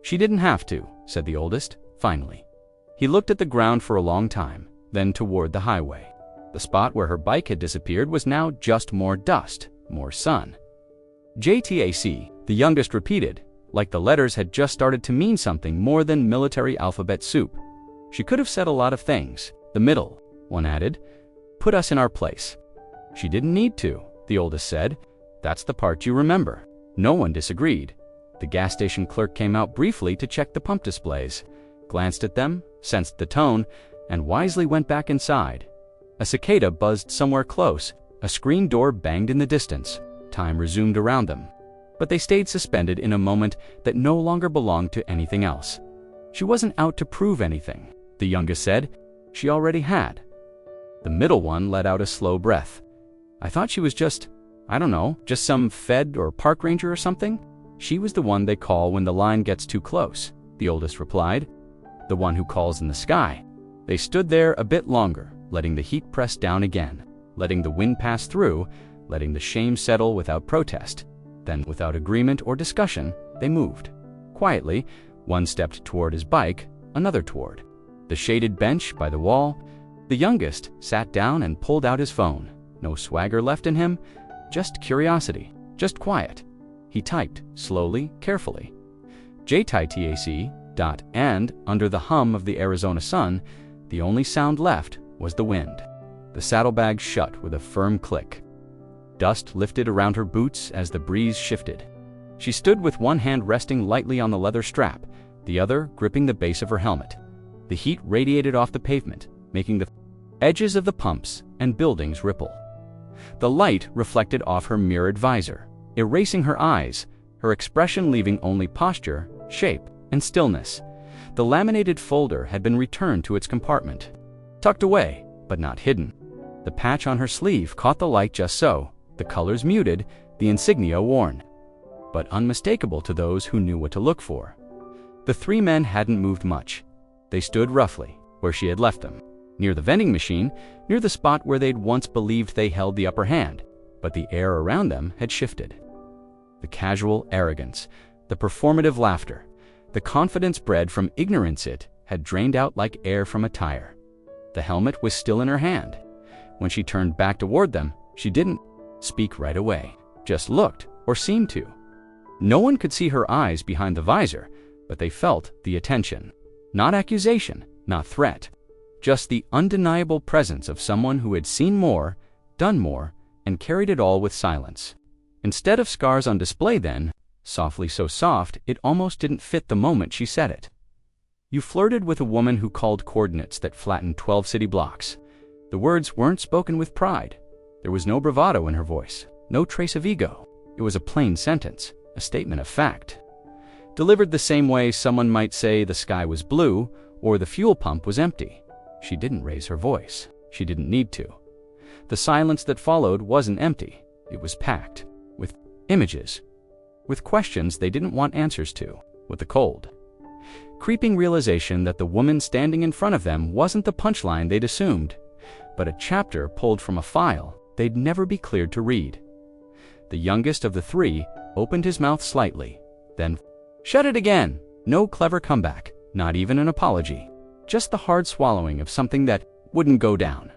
Speaker 1: "She didn't have to," said the oldest, finally. He looked at the ground for a long time, then toward the highway. The spot where her bike had disappeared was now just more dust, more sun. JTAC, the youngest repeated, like the letters had just started to mean something more than military alphabet soup. She could have said a lot of things. The middle one added, "Put us in our place." "She didn't need to," the oldest said. "That's the part you remember." No one disagreed. The gas station clerk came out briefly to check the pump displays, glanced at them, sensed the tone, and wisely went back inside. A cicada buzzed somewhere close. A screen door banged in the distance. Time resumed around them. but they stayed suspended in a moment that no longer belonged to anything else. She wasn't out to prove anything, the youngest said. She already had. The middle one let out a slow breath. I thought she was just, I don't know, just some Fed or park ranger or something. She was the one they call when the line gets too close, the oldest replied. The one who calls in the sky. They stood there a bit longer, letting the heat press down again, letting the wind pass through, letting the shame settle without protest. Then, without agreement or discussion, they moved. Quietly, one stepped toward his bike, another toward the shaded bench by the wall. The youngest sat down and pulled out his phone. No swagger left in him, just curiosity, just quiet. He typed, slowly, carefully. JTAC. And, under the hum of the Arizona sun, the only sound left was the wind. The saddlebags shut with a firm click. Dust lifted around her boots as the breeze shifted. She stood with one hand resting lightly on the leather strap, the other gripping the base of her helmet. The heat radiated off the pavement, making the edges of the pumps and buildings ripple. The light reflected off her mirrored visor, erasing her eyes, her expression leaving only posture, shape, and stillness. The laminated folder had been returned to its compartment. Tucked away, but not hidden. The patch on her sleeve caught the light just so, the colors muted, the insignia worn, but unmistakable to those who knew what to look for. The three men hadn't moved much. They stood roughly where she had left them, near the vending machine, near the spot where they'd once believed they held the upper hand, but the air around them had shifted. The casual arrogance, the performative laughter, the confidence bred from ignorance had drained out like air from a tire. The helmet was still in her hand. When she turned back toward them, she didn't speak right away, just looked, or seemed to. No one could see her eyes behind the visor, but they felt the attention. Not accusation, not threat, just the undeniable presence of someone who had seen more, done more, and carried it all with silence. Instead of scars on display then, softly so soft it almost didn't fit the moment she said it. You flirted with a woman who called coordinates that flattened 12 city blocks. The words weren't spoken with pride. There was no bravado in her voice, no trace of ego. It was a plain sentence, a statement of fact. Delivered the same way someone might say the sky was blue or the fuel pump was empty. She didn't raise her voice. She didn't need to. The silence that followed wasn't empty. It was packed with images, with questions they didn't want answers to, with the cold, creeping realization that the woman standing in front of them wasn't the punchline they'd assumed, but a chapter pulled from a file they'd never be cleared to read. The youngest of the three opened his mouth slightly, then shut it again. No clever comeback, not even an apology, just the hard swallowing of something that wouldn't go down.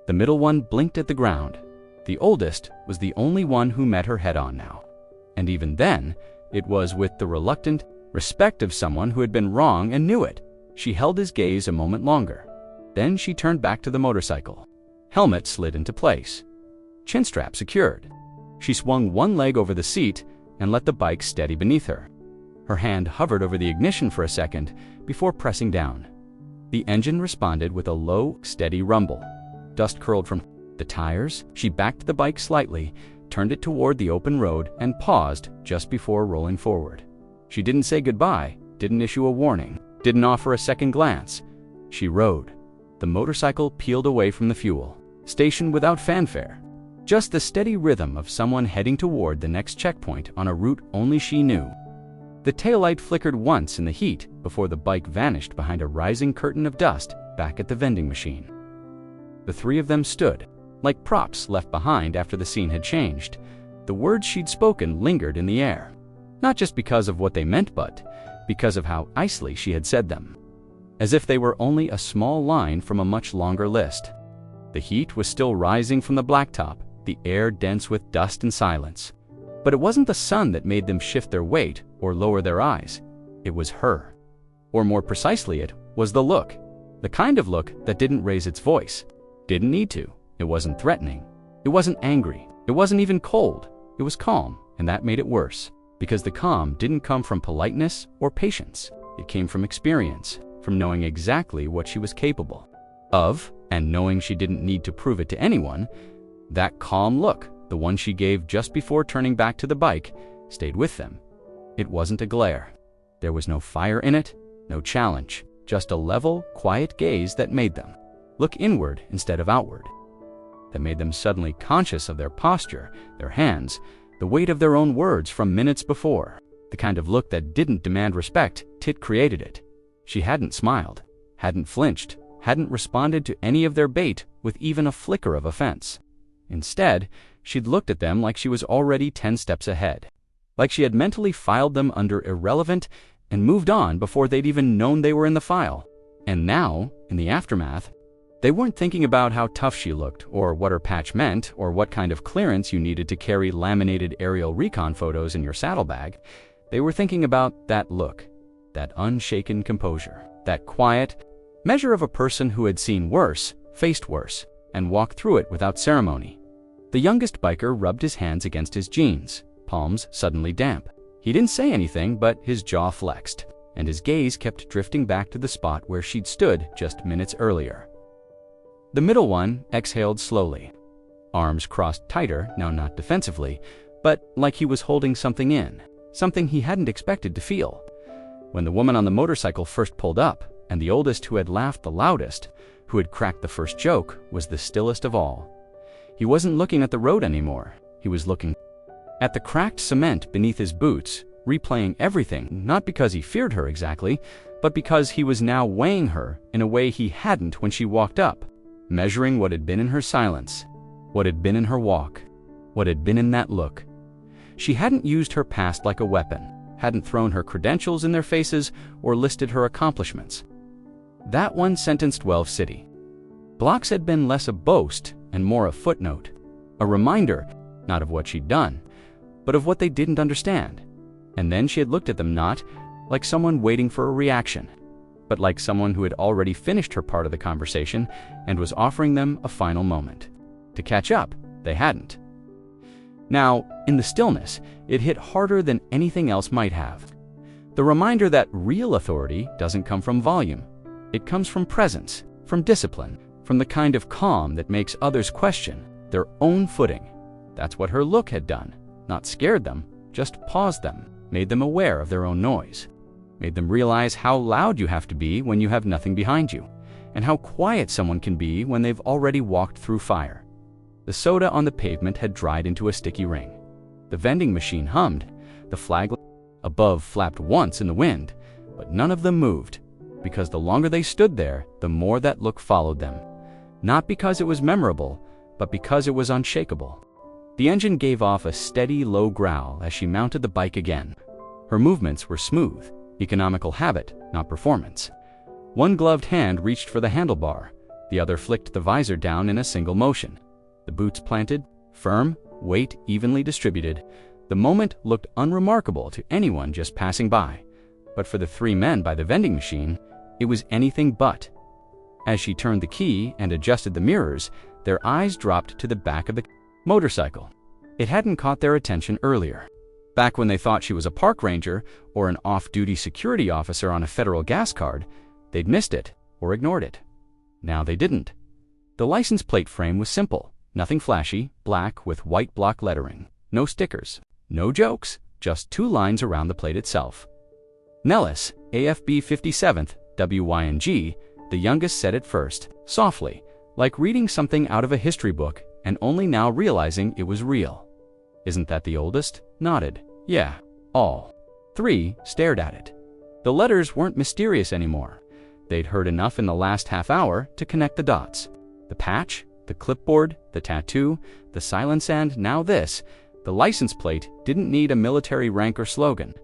Speaker 1: The middle one blinked at the ground. The oldest was the only one who met her head-on now. And even then, it was with the reluctant respect of someone who had been wrong and knew it. She held his gaze a moment longer. Then she turned back to the motorcycle. Helmet slid into place. Chin strap secured. She swung one leg over the seat and let the bike steady beneath her. Her hand hovered over the ignition for a second before pressing down. The engine responded with a low, steady rumble. Dust curled from the tires. She backed the bike slightly, turned it toward the open road, and paused just before rolling forward. She didn't say goodbye, didn't issue a warning, didn't offer a second glance. She rode. The motorcycle peeled away from the fuel station without fanfare. Just the steady rhythm of someone heading toward the next checkpoint on a route only she knew. The taillight flickered once in the heat before the bike vanished behind a rising curtain of dust back at the vending machine. The three of them stood, like props left behind after the scene had changed. The words she'd spoken lingered in the air, not just because of what they meant, but because of how icily she had said them, as if they were only a small line from a much longer list. The heat was still rising from the blacktop, the air dense with dust and silence. But it wasn't the sun that made them shift their weight or lower their eyes. It was her. Or more precisely, it was the look. The kind of look that didn't raise its voice. Didn't need to. It wasn't threatening. It wasn't angry. It wasn't even cold. It was calm, and that made it worse. Because the calm didn't come from politeness or patience. It came from experience, from knowing exactly what she was capable of, and knowing she didn't need to prove it to anyone. That calm look, the one she gave just before turning back to the bike, stayed with them. It wasn't a glare. There was no fire in it, no challenge, just a level, quiet gaze that made them look inward instead of outward. That made them suddenly conscious of their posture, their hands, the weight of their own words from minutes before. The kind of look that didn't demand respect. Tit created it. She hadn't smiled, hadn't flinched, hadn't responded to any of their bait with even a flicker of offense. Instead, she'd looked at them like she was already 10 steps ahead, like she had mentally filed them under irrelevant and moved on before they'd even known they were in the file. And now, in the aftermath, they weren't thinking about how tough she looked, or what her patch meant, or what kind of clearance you needed to carry laminated aerial recon photos in your saddlebag. They were thinking about that look, that unshaken composure, that quiet measure of a person who had seen worse, faced worse, and walked through it without ceremony. The youngest biker rubbed his hands against his jeans, palms suddenly damp. He didn't say anything, but his jaw flexed, and his gaze kept drifting back to the spot where she'd stood just minutes earlier. The middle one exhaled slowly, arms crossed tighter, now not defensively, but like he was holding something in, something he hadn't expected to feel. When the woman on the motorcycle first pulled up, and the oldest who had laughed the loudest, who had cracked the first joke, was the stillest of all. He wasn't looking at the road anymore. He was looking at the cracked cement beneath his boots, replaying everything, not because he feared her exactly, but because he was now weighing her in a way he hadn't when she walked up, measuring what had been in her silence, what had been in her walk, what had been in that look. She hadn't used her past like a weapon, hadn't thrown her credentials in their faces or listed her accomplishments. That one sentenced 12 City blocks had been less a boast and more a footnote, a reminder, not of what she'd done, but of what they didn't understand. And then she had looked at them not like someone waiting for a reaction, but like someone who had already finished her part of the conversation and was offering them a final moment. To catch up, they hadn't. Now, in the stillness, it hit harder than anything else might have. The reminder that real authority doesn't come from volume. It comes from presence, from discipline, from the kind of calm that makes others question their own footing. That's what her look had done. Not scared them, just paused them, made them aware of their own noise, made them realize how loud you have to be when you have nothing behind you, and how quiet someone can be when they've already walked through fire. The soda on the pavement had dried into a sticky ring. The vending machine hummed. The flag above flapped once in the wind, but none of them moved, because the longer they stood there, the more that look followed them. Not because it was memorable, but because it was unshakable. The engine gave off a steady, low growl as she mounted the bike again. Her movements were smooth, economical habit, not performance. One gloved hand reached for the handlebar, the other flicked the visor down in a single motion. The boots planted, firm, weight evenly distributed. The moment looked unremarkable to anyone just passing by, but for the three men by the vending machine, it was anything but. As she turned the key and adjusted the mirrors, their eyes dropped to the back of the motorcycle. It hadn't caught their attention earlier. Back when they thought she was a park ranger or an off-duty security officer on a federal gas card, they'd missed it or ignored it. Now they didn't. The license plate frame was simple, nothing flashy, black with white block lettering. No stickers, no jokes, just two lines around the plate itself. Nellis, AFB 57th, WYNG, the youngest said it first, softly, like reading something out of a history book and only now realizing it was real. Isn't that the oldest? Nodded. Yeah, all three stared at it. The letters weren't mysterious anymore. They'd heard enough in the last half hour to connect the dots. The patch, the clipboard, the tattoo, the silence, and now this. The license plate didn't need a military rank or slogan.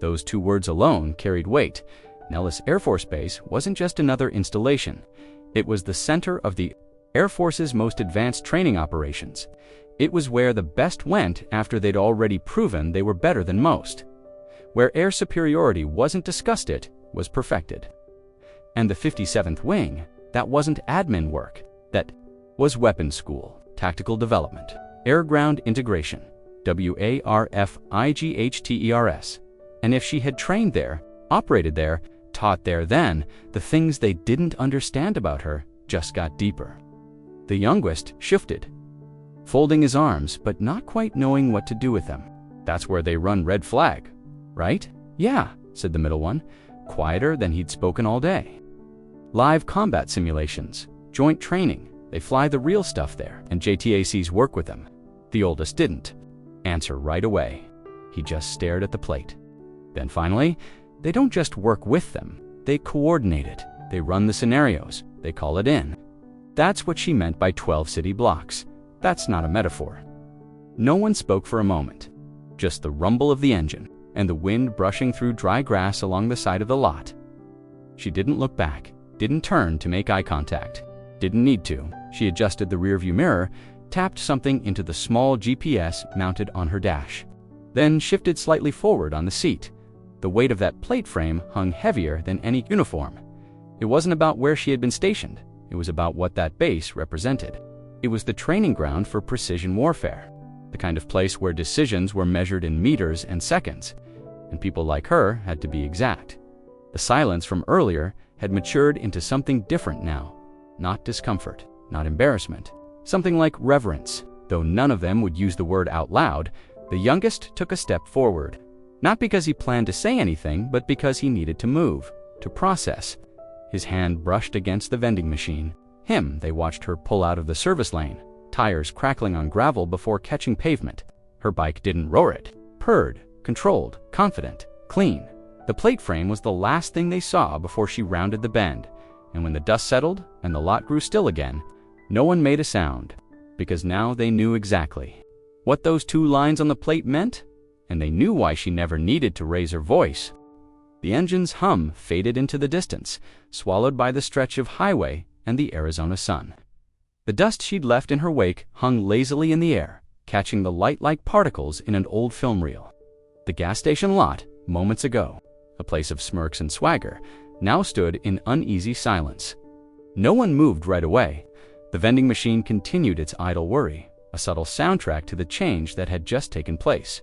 Speaker 1: Those two words alone carried weight. Nellis Air Force Base wasn't just another installation. It was the center of the Air Force's most advanced training operations. It was where the best went after they'd already proven they were better than most. Where air superiority wasn't discussed, it was perfected. And the 57th Wing, that wasn't admin work. That was weapons school, tactical development, air-ground integration, WARFIGHTERS. And if she had trained there, operated there, taught there, then the things they didn't understand about her just got deeper. The youngest shifted, folding his arms but not quite knowing what to do with them. That's where they run red flag, right? Yeah, said the middle one, quieter than he'd spoken all day. Live combat simulations, joint training, they fly the real stuff there, and JTACs work with them. The oldest didn't answer right away. He just stared at the plate. Then finally, they don't just work with them, they coordinate it. They run the scenarios, they call it in. That's what she meant by 12 city blocks. That's not a metaphor. No one spoke for a moment. Just the rumble of the engine and the wind brushing through dry grass along the side of the lot. She didn't look back, didn't turn to make eye contact. Didn't need to. She adjusted the rearview mirror, tapped something into the small GPS mounted on her dash, then shifted slightly forward on the seat. The weight of that plate frame hung heavier than any uniform. It wasn't about where she had been stationed. It was about what that base represented. It was the training ground for precision warfare, the kind of place where decisions were measured in meters and seconds, and people like her had to be exact. The silence from earlier had matured into something different now. Not discomfort, not embarrassment, something like reverence. Though none of them would use the word out loud, the youngest took a step forward. Not because he planned to say anything, but because he needed to move, to process. His hand brushed against the vending machine. They watched her pull out of the service lane, tires crackling on gravel before catching pavement. Her bike didn't roar it, purred, controlled, confident, clean. The plate frame was the last thing they saw before she rounded the bend, and when the dust settled and the lot grew still again, no one made a sound, because now they knew exactly what those 2 lines on the plate meant, and they knew why she never needed to raise her voice. The engine's hum faded into the distance, swallowed by the stretch of highway and the Arizona sun. The dust she'd left in her wake hung lazily in the air, catching the light like particles in an old film reel. The gas station lot, moments ago, a place of smirks and swagger, now stood in uneasy silence. No one moved right away. The vending machine continued its idle worry, a subtle soundtrack to the change that had just taken place.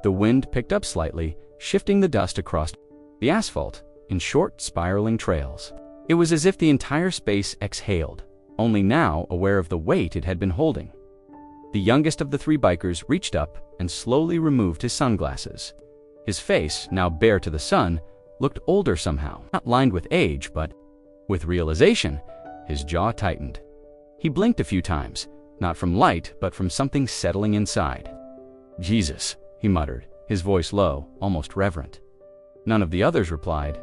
Speaker 1: The wind picked up slightly, shifting the dust across the asphalt in short, spiraling trails. It was as if the entire space exhaled, only now aware of the weight it had been holding. The youngest of the 3 bikers reached up and slowly removed his sunglasses. His face, now bare to the sun, looked older somehow, not lined with age, but with realization. His jaw tightened. He blinked a few times, not from light, but from something settling inside. "Jesus," he muttered, his voice low, almost reverent. None of the others replied.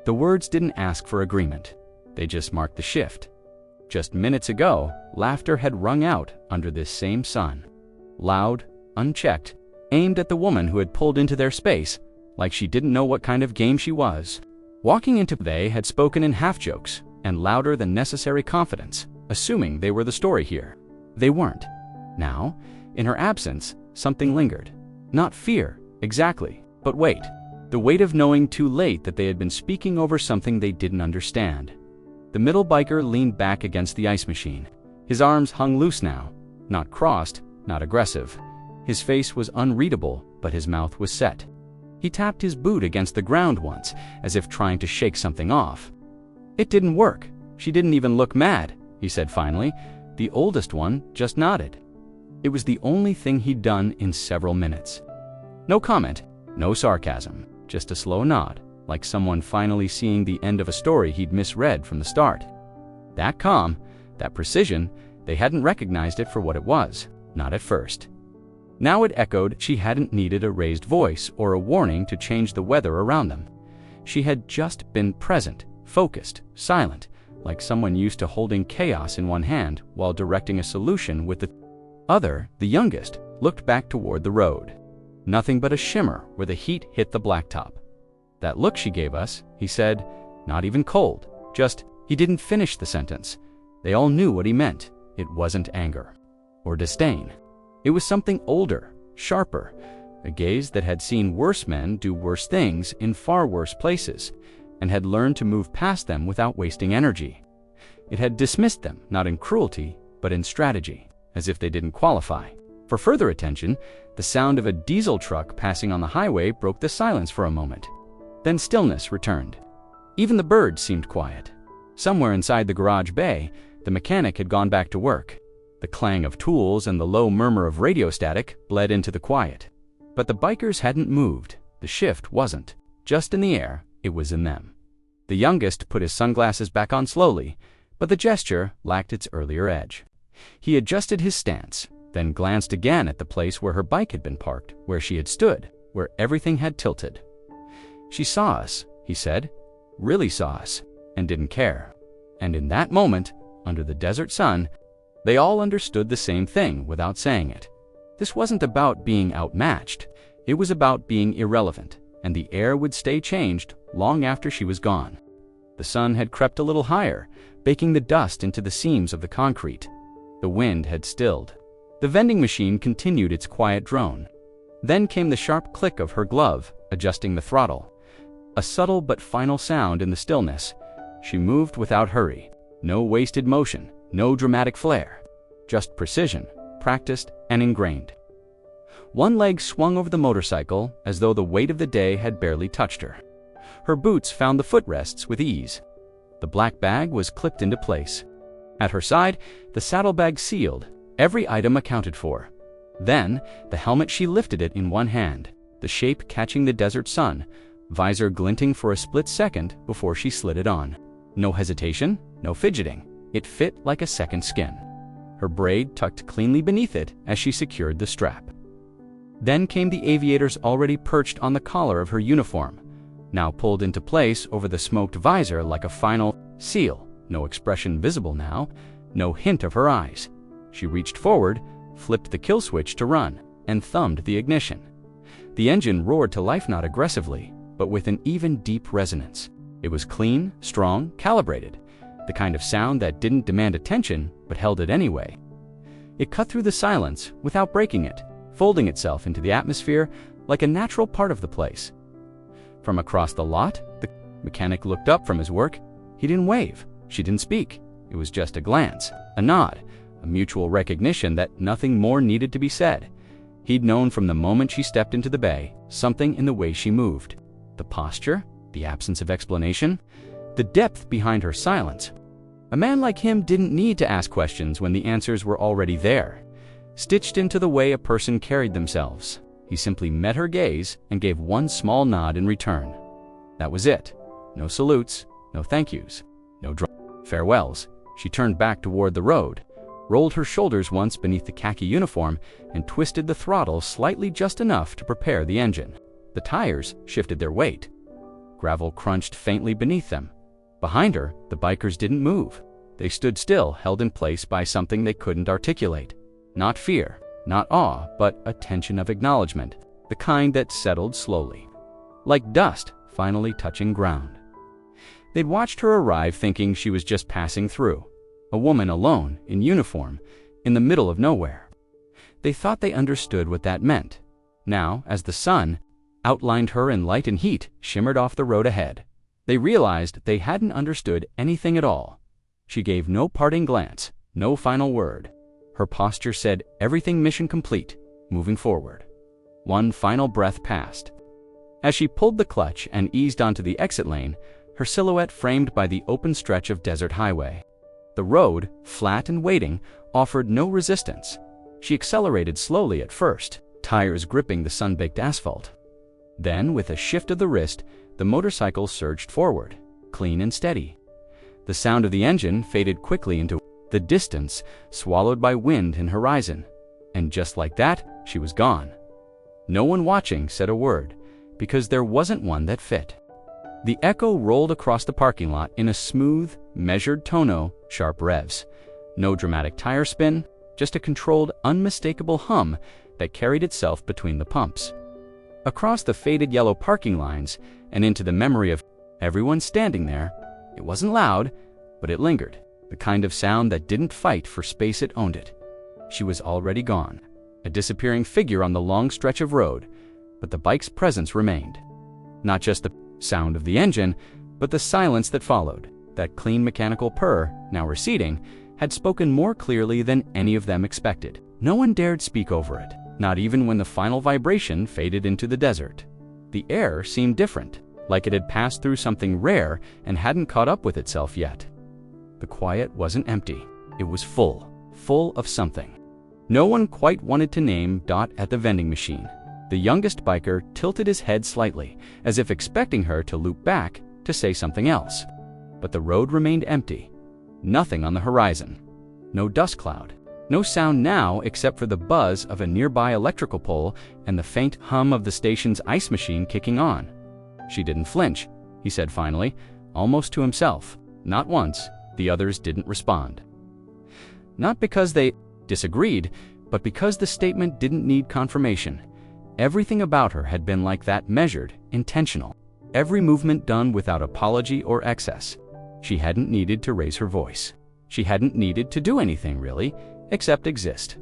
Speaker 1: The words didn't ask for agreement. They just marked the shift. Just minutes ago, laughter had rung out under this same sun. Loud, unchecked, aimed at the woman who had pulled into their space, like she didn't know what kind of game she was. Walking into, they had spoken in half-jokes and louder than necessary confidence, assuming they were the story here. They weren't. Now, in her absence, something lingered. Not fear, exactly, but weight. The weight of knowing too late that they had been speaking over something they didn't understand. The middle biker leaned back against the ice machine. His arms hung loose now, not crossed, not aggressive. His face was unreadable, but his mouth was set. He tapped his boot against the ground once, as if trying to shake something off. "It didn't work. She didn't even look mad," he said finally. The oldest one just nodded. It was the only thing he'd done in several minutes. No comment, no sarcasm, just a slow nod, like someone finally seeing the end of a story he'd misread from the start. That calm, that precision, they hadn't recognized it for what it was, not at first. Now it echoed. She hadn't needed a raised voice or a warning to change the weather around them. She had just been present, focused, silent, like someone used to holding chaos in one hand while directing a solution with the other. The youngest looked back toward the road. Nothing but a shimmer where the heat hit the blacktop. "That look she gave us," he said, not even cold, just, he didn't finish the sentence. They all knew what he meant. It wasn't anger or disdain. It was something older, sharper, a gaze that had seen worse men do worse things in far worse places, and had learned to move past them without wasting energy. It had dismissed them, not in cruelty, but in strategy, as if they didn't qualify. For further attention, the sound of a diesel truck passing on the highway broke the silence for a moment. Then stillness returned. Even the birds seemed quiet. Somewhere inside the garage bay, the mechanic had gone back to work. The clang of tools and the low murmur of radio static bled into the quiet. But the bikers hadn't moved. The shift wasn't just in the air, it was in them. The youngest put his sunglasses back on slowly, but the gesture lacked its earlier edge. He adjusted his stance, then glanced again at the place where her bike had been parked, where she had stood, where everything had tilted. "She saw us," he said, "really saw us, and didn't care." And in that moment, under the desert sun, they all understood the same thing without saying it. This wasn't about being outmatched. It was about being irrelevant, and the air would stay changed long after she was gone. The sun had crept a little higher, baking the dust into the seams of the concrete. The wind had stilled. The vending machine continued its quiet drone. Then came the sharp click of her glove, adjusting the throttle. A subtle but final sound in the stillness. She moved without hurry. No wasted motion, no dramatic flair. Just precision, practiced and ingrained. One leg swung over the motorcycle as though the weight of the day had barely touched her. Her boots found the footrests with ease. The black bag was clipped into place. At her side, the saddlebag sealed, every item accounted for. Then, the helmet, she lifted it in one hand, the shape catching the desert sun, visor glinting for a split second before she slid it on. No hesitation, no fidgeting. It fit like a second skin. Her braid tucked cleanly beneath it as she secured the strap. Then came the aviators already perched on the collar of her uniform, now pulled into place over the smoked visor like a final seal. No expression visible now, no hint of her eyes. She reached forward, flipped the kill switch to run, and thumbed the ignition. The engine roared to life, not aggressively, but with an even deep resonance. It was clean, strong, calibrated, the kind of sound that didn't demand attention but held it anyway. It cut through the silence without breaking it, folding itself into the atmosphere like a natural part of the place. From across the lot, the mechanic looked up from his work. He didn't wave. She didn't speak. It was just a glance, a nod, a mutual recognition that nothing more needed to be said. He'd known from the moment she stepped into the bay, something in the way she moved. The posture, the absence of explanation, the depth behind her silence. A man like him didn't need to ask questions when the answers were already there, stitched into the way a person carried themselves. He simply met her gaze and gave one small nod in return. That was it. No salutes, no thank yous, no farewells. She turned back toward the road, rolled her shoulders once beneath the khaki uniform, and twisted the throttle slightly, just enough to prepare the engine. The tires shifted their weight. Gravel crunched faintly beneath them. Behind her, the bikers didn't move. They stood still, held in place by something they couldn't articulate. Not fear, not awe, but a tension of acknowledgement, the kind that settled slowly, like dust finally touching ground. They'd watched her arrive thinking she was just passing through, a woman alone, in uniform, in the middle of nowhere. They thought they understood what that meant. Now, as the sun outlined her in light and heat, shimmered off the road ahead, they realized they hadn't understood anything at all. She gave no parting glance, no final word. Her posture said everything mission complete, moving forward. One final breath passed. As she pulled the clutch and eased onto the exit lane, her silhouette framed by the open stretch of desert highway. The road, flat and waiting, offered no resistance. She accelerated slowly at first, tires gripping the sun-baked asphalt. Then, with a shift of the wrist, the motorcycle surged forward, clean and steady. The sound of the engine faded quickly into the distance, swallowed by wind and horizon. And just like that, she was gone. No one watching said a word, because there wasn't one that fit. The echo rolled across the parking lot in a smooth, measured tonneau, sharp revs. No dramatic tire spin, just a controlled, unmistakable hum that carried itself between the pumps. Across the faded yellow parking lines and into the memory of everyone standing there, it wasn't loud, but it lingered, the kind of sound that didn't fight for space, it owned it. She was already gone, a disappearing figure on the long stretch of road, but the bike's presence remained. Not just the sound of the engine, but the silence that followed. That clean mechanical purr, now receding, had spoken more clearly than any of them expected. No one dared speak over it, not even when the final vibration faded into the desert. The air seemed different, like it had passed through something rare and hadn't caught up with itself yet. The quiet wasn't empty. It was full of something. No one quite wanted to name. At the vending machine. The youngest biker tilted his head slightly, as if expecting her to loop back to say something else. But the road remained empty. Nothing on the horizon. No dust cloud. No sound now except for the buzz of a nearby electrical pole and the faint hum of the station's ice machine kicking on. She didn't flinch, he said finally, almost to himself. Not once. The others didn't respond. Not because they disagreed, but because the statement didn't need confirmation. Everything about her had been like that, measured, intentional. Every movement done without apology or excess. She hadn't needed to raise her voice. She hadn't needed to do anything, really, except exist.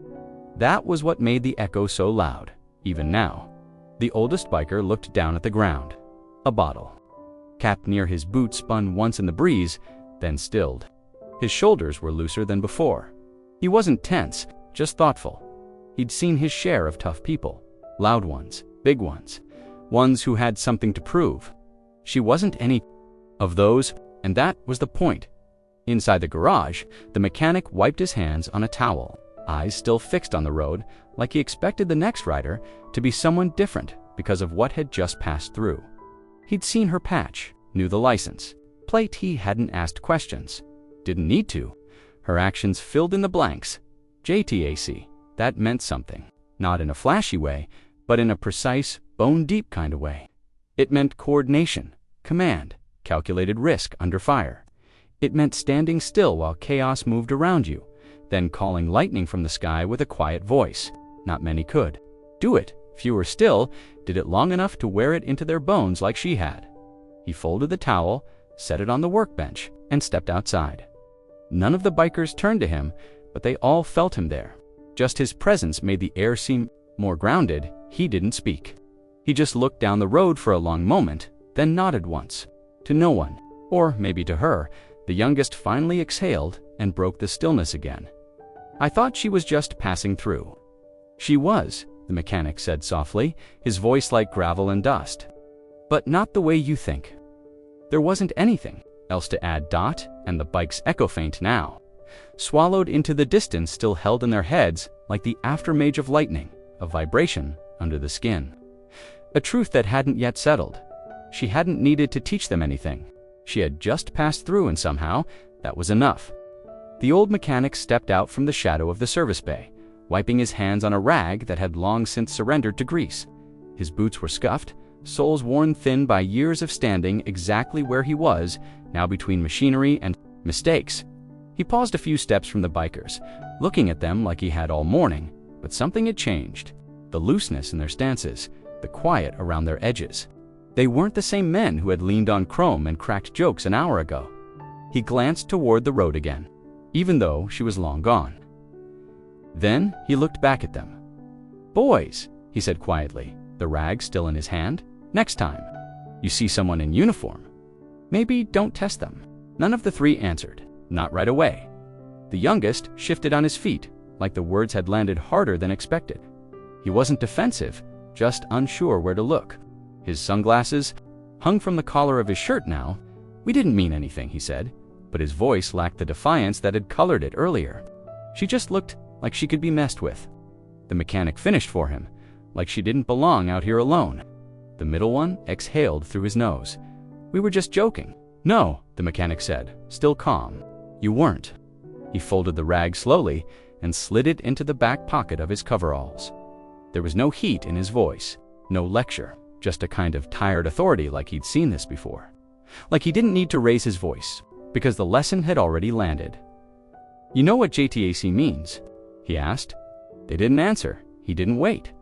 Speaker 1: That was what made the echo so loud, even now. The oldest biker looked down at the ground. A bottle. Capped near his boot spun once in the breeze, then stilled. His shoulders were looser than before. He wasn't tense, just thoughtful. He'd seen his share of tough people. Loud ones, big ones. Ones who had something to prove. She wasn't any of those, and that was the point. Inside the garage, the mechanic wiped his hands on a towel, eyes still fixed on the road, like he expected the next rider to be someone different because of what had just passed through. He'd seen her patch, knew the license. Plate. He hadn't asked questions. Didn't need to. Her actions filled in the blanks. JTAC. That meant something. Not in a flashy way, but in a precise, bone-deep kind of way. It meant coordination, command, calculated risk under fire. It meant standing still while chaos moved around you, then calling lightning from the sky with a quiet voice. Not many could. Do it. Fewer still did it long enough to wear it into their bones like she had. He folded the towel, set it on the workbench, and stepped outside. None of the bikers turned to him, but they all felt him there. Just his presence made the air seem more grounded. He didn't speak. He just looked down the road for a long moment, then nodded once. To no one, or maybe to her. The youngest finally exhaled and broke the stillness again. I thought she was just passing through. She was, the mechanic said softly, his voice like gravel and dust. But not the way you think. There wasn't anything else to add. And the bike's echo faint now, swallowed into the distance, still held in their heads like the aftermath of lightning, a vibration under the skin. A truth that hadn't yet settled. She hadn't needed to teach them anything. She had just passed through, and somehow that was enough. The old mechanic stepped out from the shadow of the service bay, wiping his hands on a rag that had long since surrendered to grease. His boots were scuffed, soles worn thin by years of standing exactly where he was, now between machinery and mistakes. He paused a few steps from the bikers, looking at them like he had all morning, but something had changed. The looseness in their stances, the quiet around their edges. They weren't the same men who had leaned on chrome and cracked jokes an hour ago. He glanced toward the road again, even though she was long gone. Then he looked back at them. "Boys," he said quietly, the rag still in his hand, "next time you see someone in uniform, maybe don't test them." None of the three answered, not right away. The youngest shifted on his feet, like the words had landed harder than expected. He wasn't defensive, just unsure where to look. His sunglasses hung from the collar of his shirt now. "We didn't mean anything," he said, but his voice lacked the defiance that had colored it earlier. She just looked like she could be messed with. The mechanic finished for him, like she didn't belong out here alone. The middle one exhaled through his nose. "We were just joking." "No," the mechanic said, still calm. "You weren't." He folded the rag slowly and slid it into the back pocket of his coveralls. There was no heat in his voice, no lecture, just a kind of tired authority, like he'd seen this before. Like he didn't need to raise his voice, because the lesson had already landed. "You know what JTAC means?" he asked. They didn't answer. He didn't wait.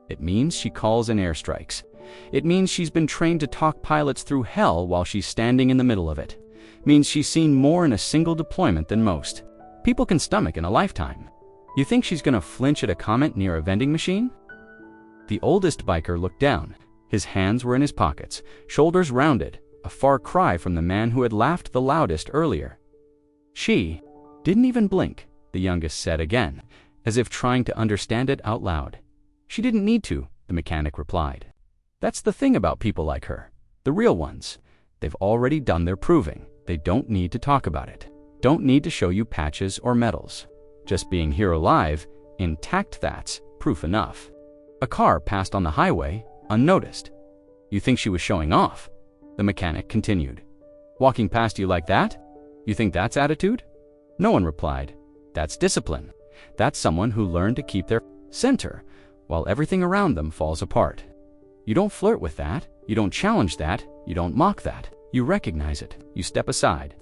Speaker 1: "It means she calls in airstrikes. It means she's been trained to talk pilots through hell while she's standing in the middle of it. Means she's seen more in a single deployment than most people can stomach in a lifetime. You think she's gonna flinch at a comment near a vending machine?" The oldest biker looked down. His hands were in his pockets, shoulders rounded, a far cry from the man who had laughed the loudest earlier. "She didn't even blink," the youngest said again, as if trying to understand it out loud. "She didn't need to," the mechanic replied. "That's the thing about people like her, the real ones. They've already done their proving. They don't need to talk about it. Don't need to show you patches or medals. Just being here alive, intact, that's proof enough." A car passed on the highway, unnoticed. "You think she was showing off?" The mechanic continued. "Walking past you like that? You think that's attitude?" No one replied. "That's discipline. That's someone who learned to keep their center while everything around them falls apart. You don't flirt with that. You don't challenge that. You don't mock that. You recognize it. You step aside."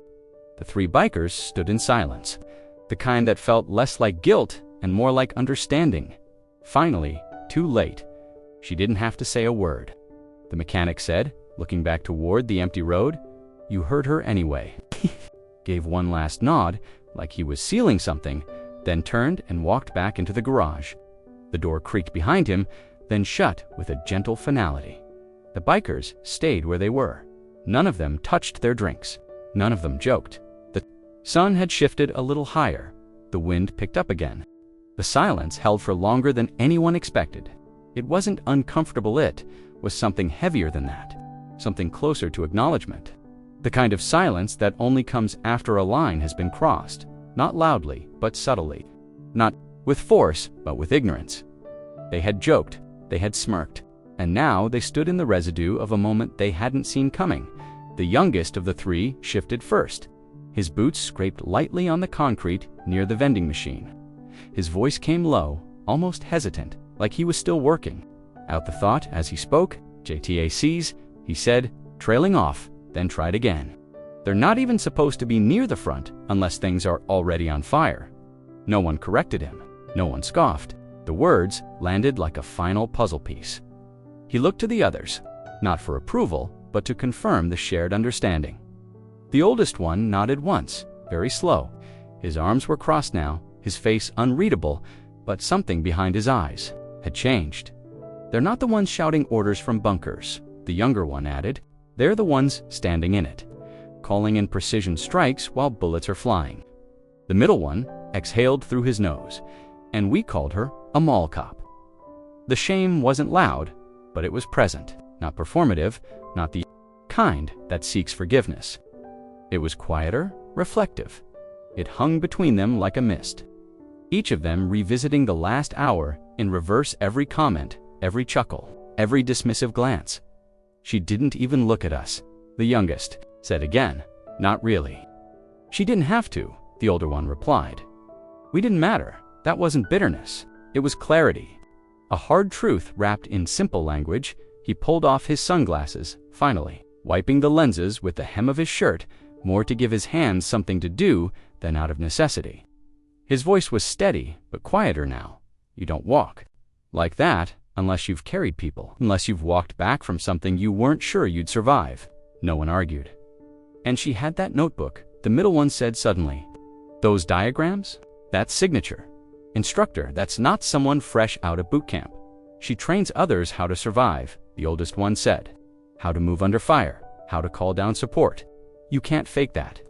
Speaker 1: The three bikers stood in silence, the kind that felt less like guilt and more like understanding. Finally, too late, she didn't have to say a word. The mechanic said, looking back toward the empty road, "You heard her anyway." Gave one last nod, like he was sealing something, then turned and walked back into the garage. The door creaked behind him, then shut with a gentle finality. The bikers stayed where they were. None of them touched their drinks. None of them joked. The sun had shifted a little higher. The wind picked up again. The silence held for longer than anyone expected. It wasn't uncomfortable, it was something heavier than that, something closer to acknowledgement. The kind of silence that only comes after a line has been crossed, not loudly, but subtly. Not with force, but with ignorance. They had joked, they had smirked, and now they stood in the residue of a moment they hadn't seen coming. The youngest of the three shifted first. His boots scraped lightly on the concrete near the vending machine. His voice came low, almost hesitant, like he was still working. Out the thought as he spoke, JTACs, he said, trailing off, then tried again. "They're not even supposed to be near the front unless things are already on fire." No one corrected him. No one scoffed. The words landed like a final puzzle piece. He looked to the others, not for approval, but to confirm the shared understanding. The oldest one nodded once, very slow. His arms were crossed now, his face unreadable, but something behind his eyes had changed. "They're not the ones shouting orders from bunkers," the younger one added. "They're the ones standing in it, calling in precision strikes while bullets are flying." The middle one exhaled through his nose, and we called her a mall cop. The shame wasn't loud, but it was present, not performative, not the kind that seeks forgiveness. It was quieter, reflective. It hung between them like a mist. Each of them revisiting the last hour in reverse, every comment, every chuckle, every dismissive glance. "She didn't even look at us," the youngest said again. "Not really." "She didn't have to," the older one replied. "We didn't matter. That wasn't bitterness. It was clarity." A hard truth wrapped in simple language. He pulled off his sunglasses, finally, wiping the lenses with the hem of his shirt, more to give his hands something to do than out of necessity. His voice was steady, but quieter now. "You don't walk like that unless you've carried people, unless you've walked back from something you weren't sure you'd survive." No one argued. "And she had that notebook," the middle one said suddenly. "Those diagrams? That's signature. Instructor, that's not someone fresh out of boot camp. She trains others how to survive," the oldest one said. "How to move under fire, how to call down support. You can't fake that."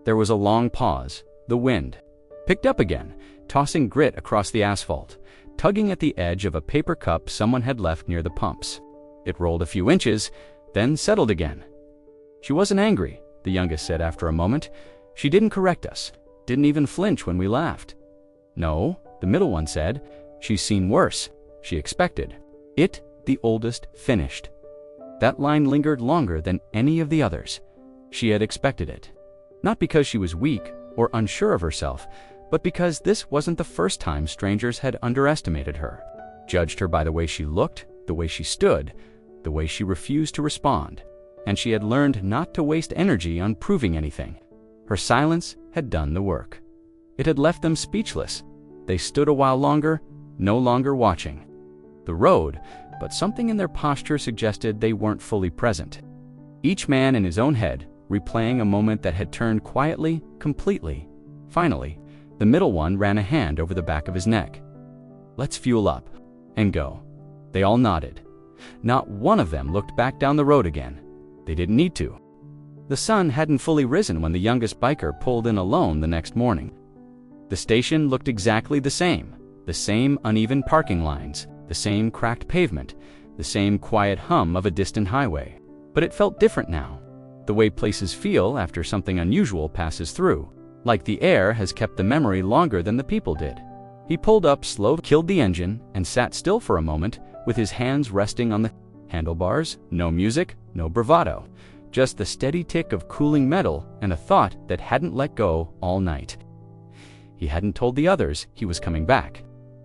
Speaker 1: There was a long pause. The wind picked up again, tossing grit across the asphalt, tugging at the edge of a paper cup someone had left near the pumps. It rolled a few inches, then settled again. "She wasn't angry," the youngest said after a moment. "She didn't correct us, didn't even flinch when we laughed." "No," the middle one said. "She's seen worse. She expected it," the oldest finished. That line lingered longer than any of the others. She had expected it. Not because she was weak or unsure of herself, but because this wasn't the first time strangers had underestimated her, judged her by the way she looked, the way she stood, the way she refused to respond. And she had learned not to waste energy on proving anything. Her silence had done the work. It had left them speechless. They stood a while longer, no longer watching the road, but something in their posture suggested they weren't fully present. Each man in his own head, replaying a moment that had turned quietly, completely. Finally, the middle one ran a hand over the back of his neck. "Let's fuel up and go." They all nodded. Not one of them looked back down the road again. They didn't need to. The sun hadn't fully risen when the youngest biker pulled in alone the next morning. The station looked exactly the same uneven parking lines, the same cracked pavement, the same quiet hum of a distant highway. But it felt different now, the way places feel after something unusual passes through, like the air has kept the memory longer than the people did. He pulled up slow, killed the engine, and sat still for a moment with his hands resting on the handlebars. No music, no bravado, just the steady tick of cooling metal and a thought that hadn't let go all night. He hadn't told the others he was coming back.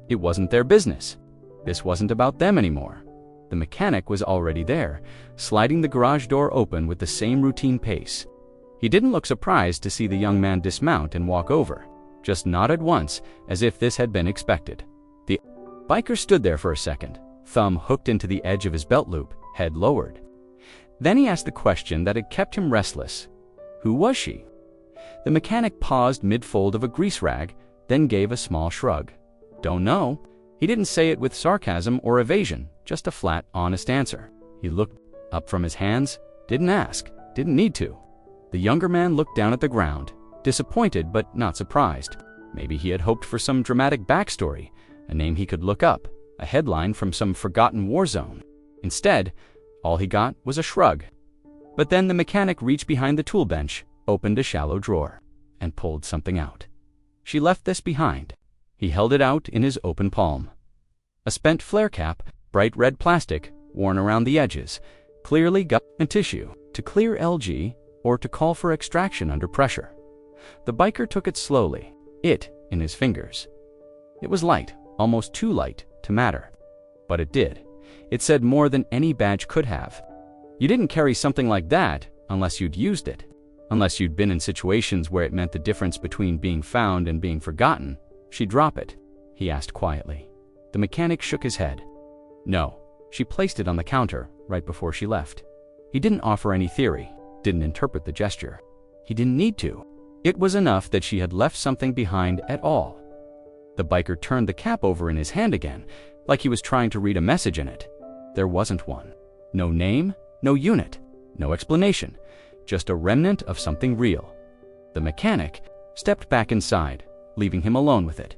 Speaker 1: It wasn't their business. This wasn't about them anymore. The mechanic was already there, sliding the garage door open with the same routine pace. He didn't look surprised to see the young man dismount and walk over, just nodded once as if this had been expected. The biker stood there for a second, thumb hooked into the edge of his belt loop, head lowered. Then he asked the question that had kept him restless. Who was she? The mechanic paused mid-fold of a grease rag, then gave a small shrug. Don't know. He didn't say it with sarcasm or evasion, just a flat, honest answer. He looked up from his hands, didn't ask, didn't need to. The younger man looked down at the ground, disappointed but not surprised. Maybe he had hoped for some dramatic backstory, a name he could look up, a headline from some forgotten war zone. Instead, all he got was a shrug. But then the mechanic reached behind the tool bench, opened a shallow drawer, and pulled something out. She left this behind. He held it out in his open palm. A spent flare cap, bright red plastic, worn around the edges, clearly government tissue, to clear LG or to call for extraction under pressure. The biker took it slowly, it in his fingers. It was light, almost too light to matter. But it did. It said more than any badge could have. You didn't carry something like that unless you'd used it, unless you'd been in situations where it meant the difference between being found and being forgotten. She'd drop it, he asked quietly. The mechanic shook his head. No, she placed it on the counter right before she left. He didn't offer any theory, didn't interpret the gesture. He didn't need to. It was enough that she had left something behind at all. The biker turned the cap over in his hand again, like he was trying to read a message in it. There wasn't one. No name, no unit, no explanation, just a remnant of something real. The mechanic stepped back inside, leaving him alone with it.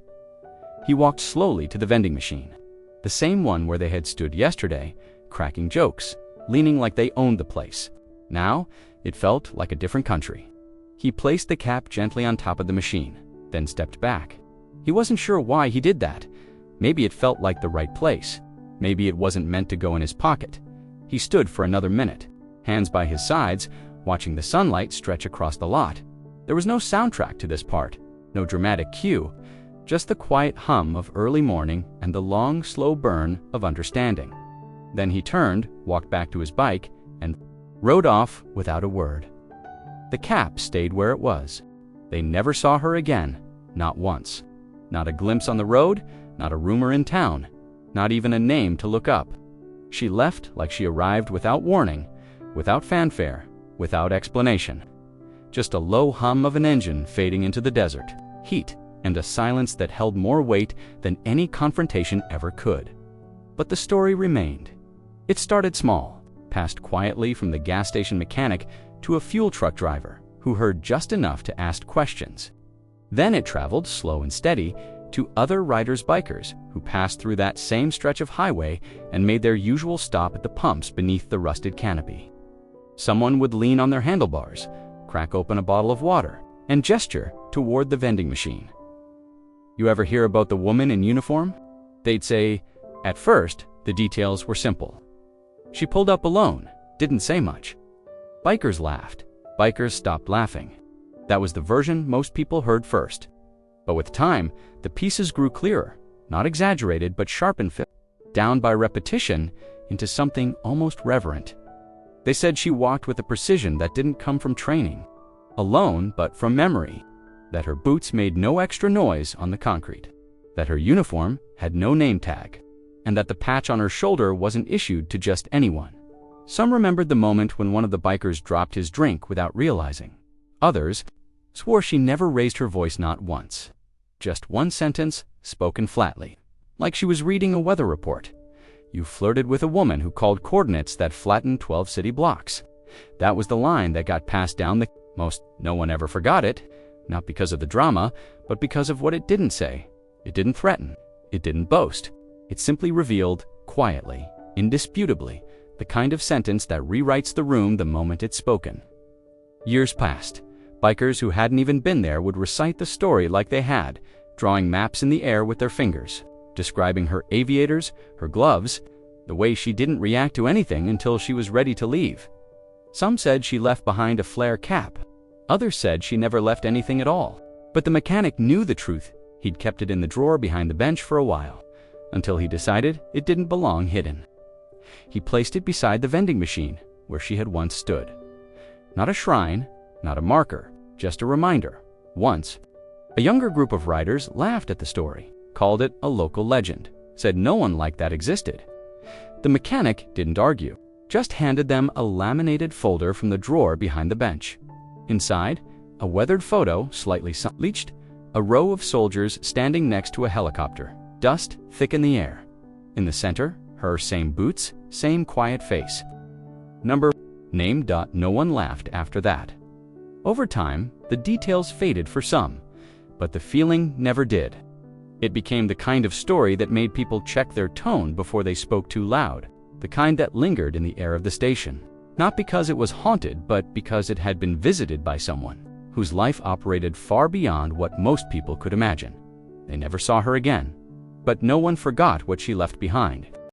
Speaker 1: He walked slowly to the vending machine, the same one where they had stood yesterday, cracking jokes, leaning like they owned the place. Now, it felt like a different country. He placed the cap gently on top of the machine, then stepped back. He wasn't sure why he did that. Maybe it felt like the right place. Maybe it wasn't meant to go in his pocket. He stood for another minute, hands by his sides, watching the sunlight stretch across the lot. There was no soundtrack to this part, no dramatic cue, just the quiet hum of early morning and the long, slow burn of understanding. Then he turned, walked back to his bike, and rode off without a word. The cap stayed where it was. They never saw her again, not once. Not a glimpse on the road, not a rumor in town, not even a name to look up. She left like she arrived, without warning, without fanfare, without explanation. Just a low hum of an engine fading into the desert, heat, and a silence that held more weight than any confrontation ever could. But the story remained. It started small, passed quietly from the gas station mechanic to a fuel truck driver who heard just enough to ask questions. Then it traveled, slow and steady, to other riders' bikers who passed through that same stretch of highway and made their usual stop at the pumps beneath the rusted canopy. Someone would lean on their handlebars, crack open a bottle of water, and gesture toward the vending machine. You ever hear about the woman in uniform? They'd say, at first, the details were simple. She pulled up alone, didn't say much. Bikers laughed. Bikers stopped laughing. That was the version most people heard first. But with time, the pieces grew clearer, not exaggerated but sharpened down by repetition into something almost reverent. They said she walked with a precision that didn't come from training, alone but from memory, that her boots made no extra noise on the concrete, that her uniform had no name tag, and that the patch on her shoulder wasn't issued to just anyone. Some remembered the moment when one of the bikers dropped his drink without realizing. Others swore she never raised her voice, not once. Just one sentence, spoken flatly, like she was reading a weather report. You flirted with a woman who called coordinates that flattened 12 city blocks. That was the line that got passed down the most. No one ever forgot it, not because of the drama, but because of what it didn't say. It didn't threaten. It didn't boast. It simply revealed, quietly, indisputably, the kind of sentence that rewrites the room the moment it's spoken. Years passed. Bikers who hadn't even been there would recite the story like they had, drawing maps in the air with their fingers, describing her aviators, her gloves, the way she didn't react to anything until she was ready to leave. Some said she left behind a flare cap. Others said she never left anything at all. But the mechanic knew the truth. He'd kept it in the drawer behind the bench for a while, until he decided it didn't belong hidden. He placed it beside the vending machine, where she had once stood. Not a shrine, not a marker, just a reminder. Once, a younger group of writers laughed at the story, called it a local legend, said no one like that existed. The mechanic didn't argue, just handed them a laminated folder from the drawer behind the bench. Inside, a weathered photo, slightly bleached, a row of soldiers standing next to a helicopter, dust thick in the air. In the center, her same boots, same quiet face. Name. No one laughed after that. Over time, the details faded for some, but the feeling never did. It became the kind of story that made people check their tone before they spoke too loud, the kind that lingered in the air of the station. Not because it was haunted, but because it had been visited by someone whose life operated far beyond what most people could imagine. They never saw her again, but no one forgot what she left behind.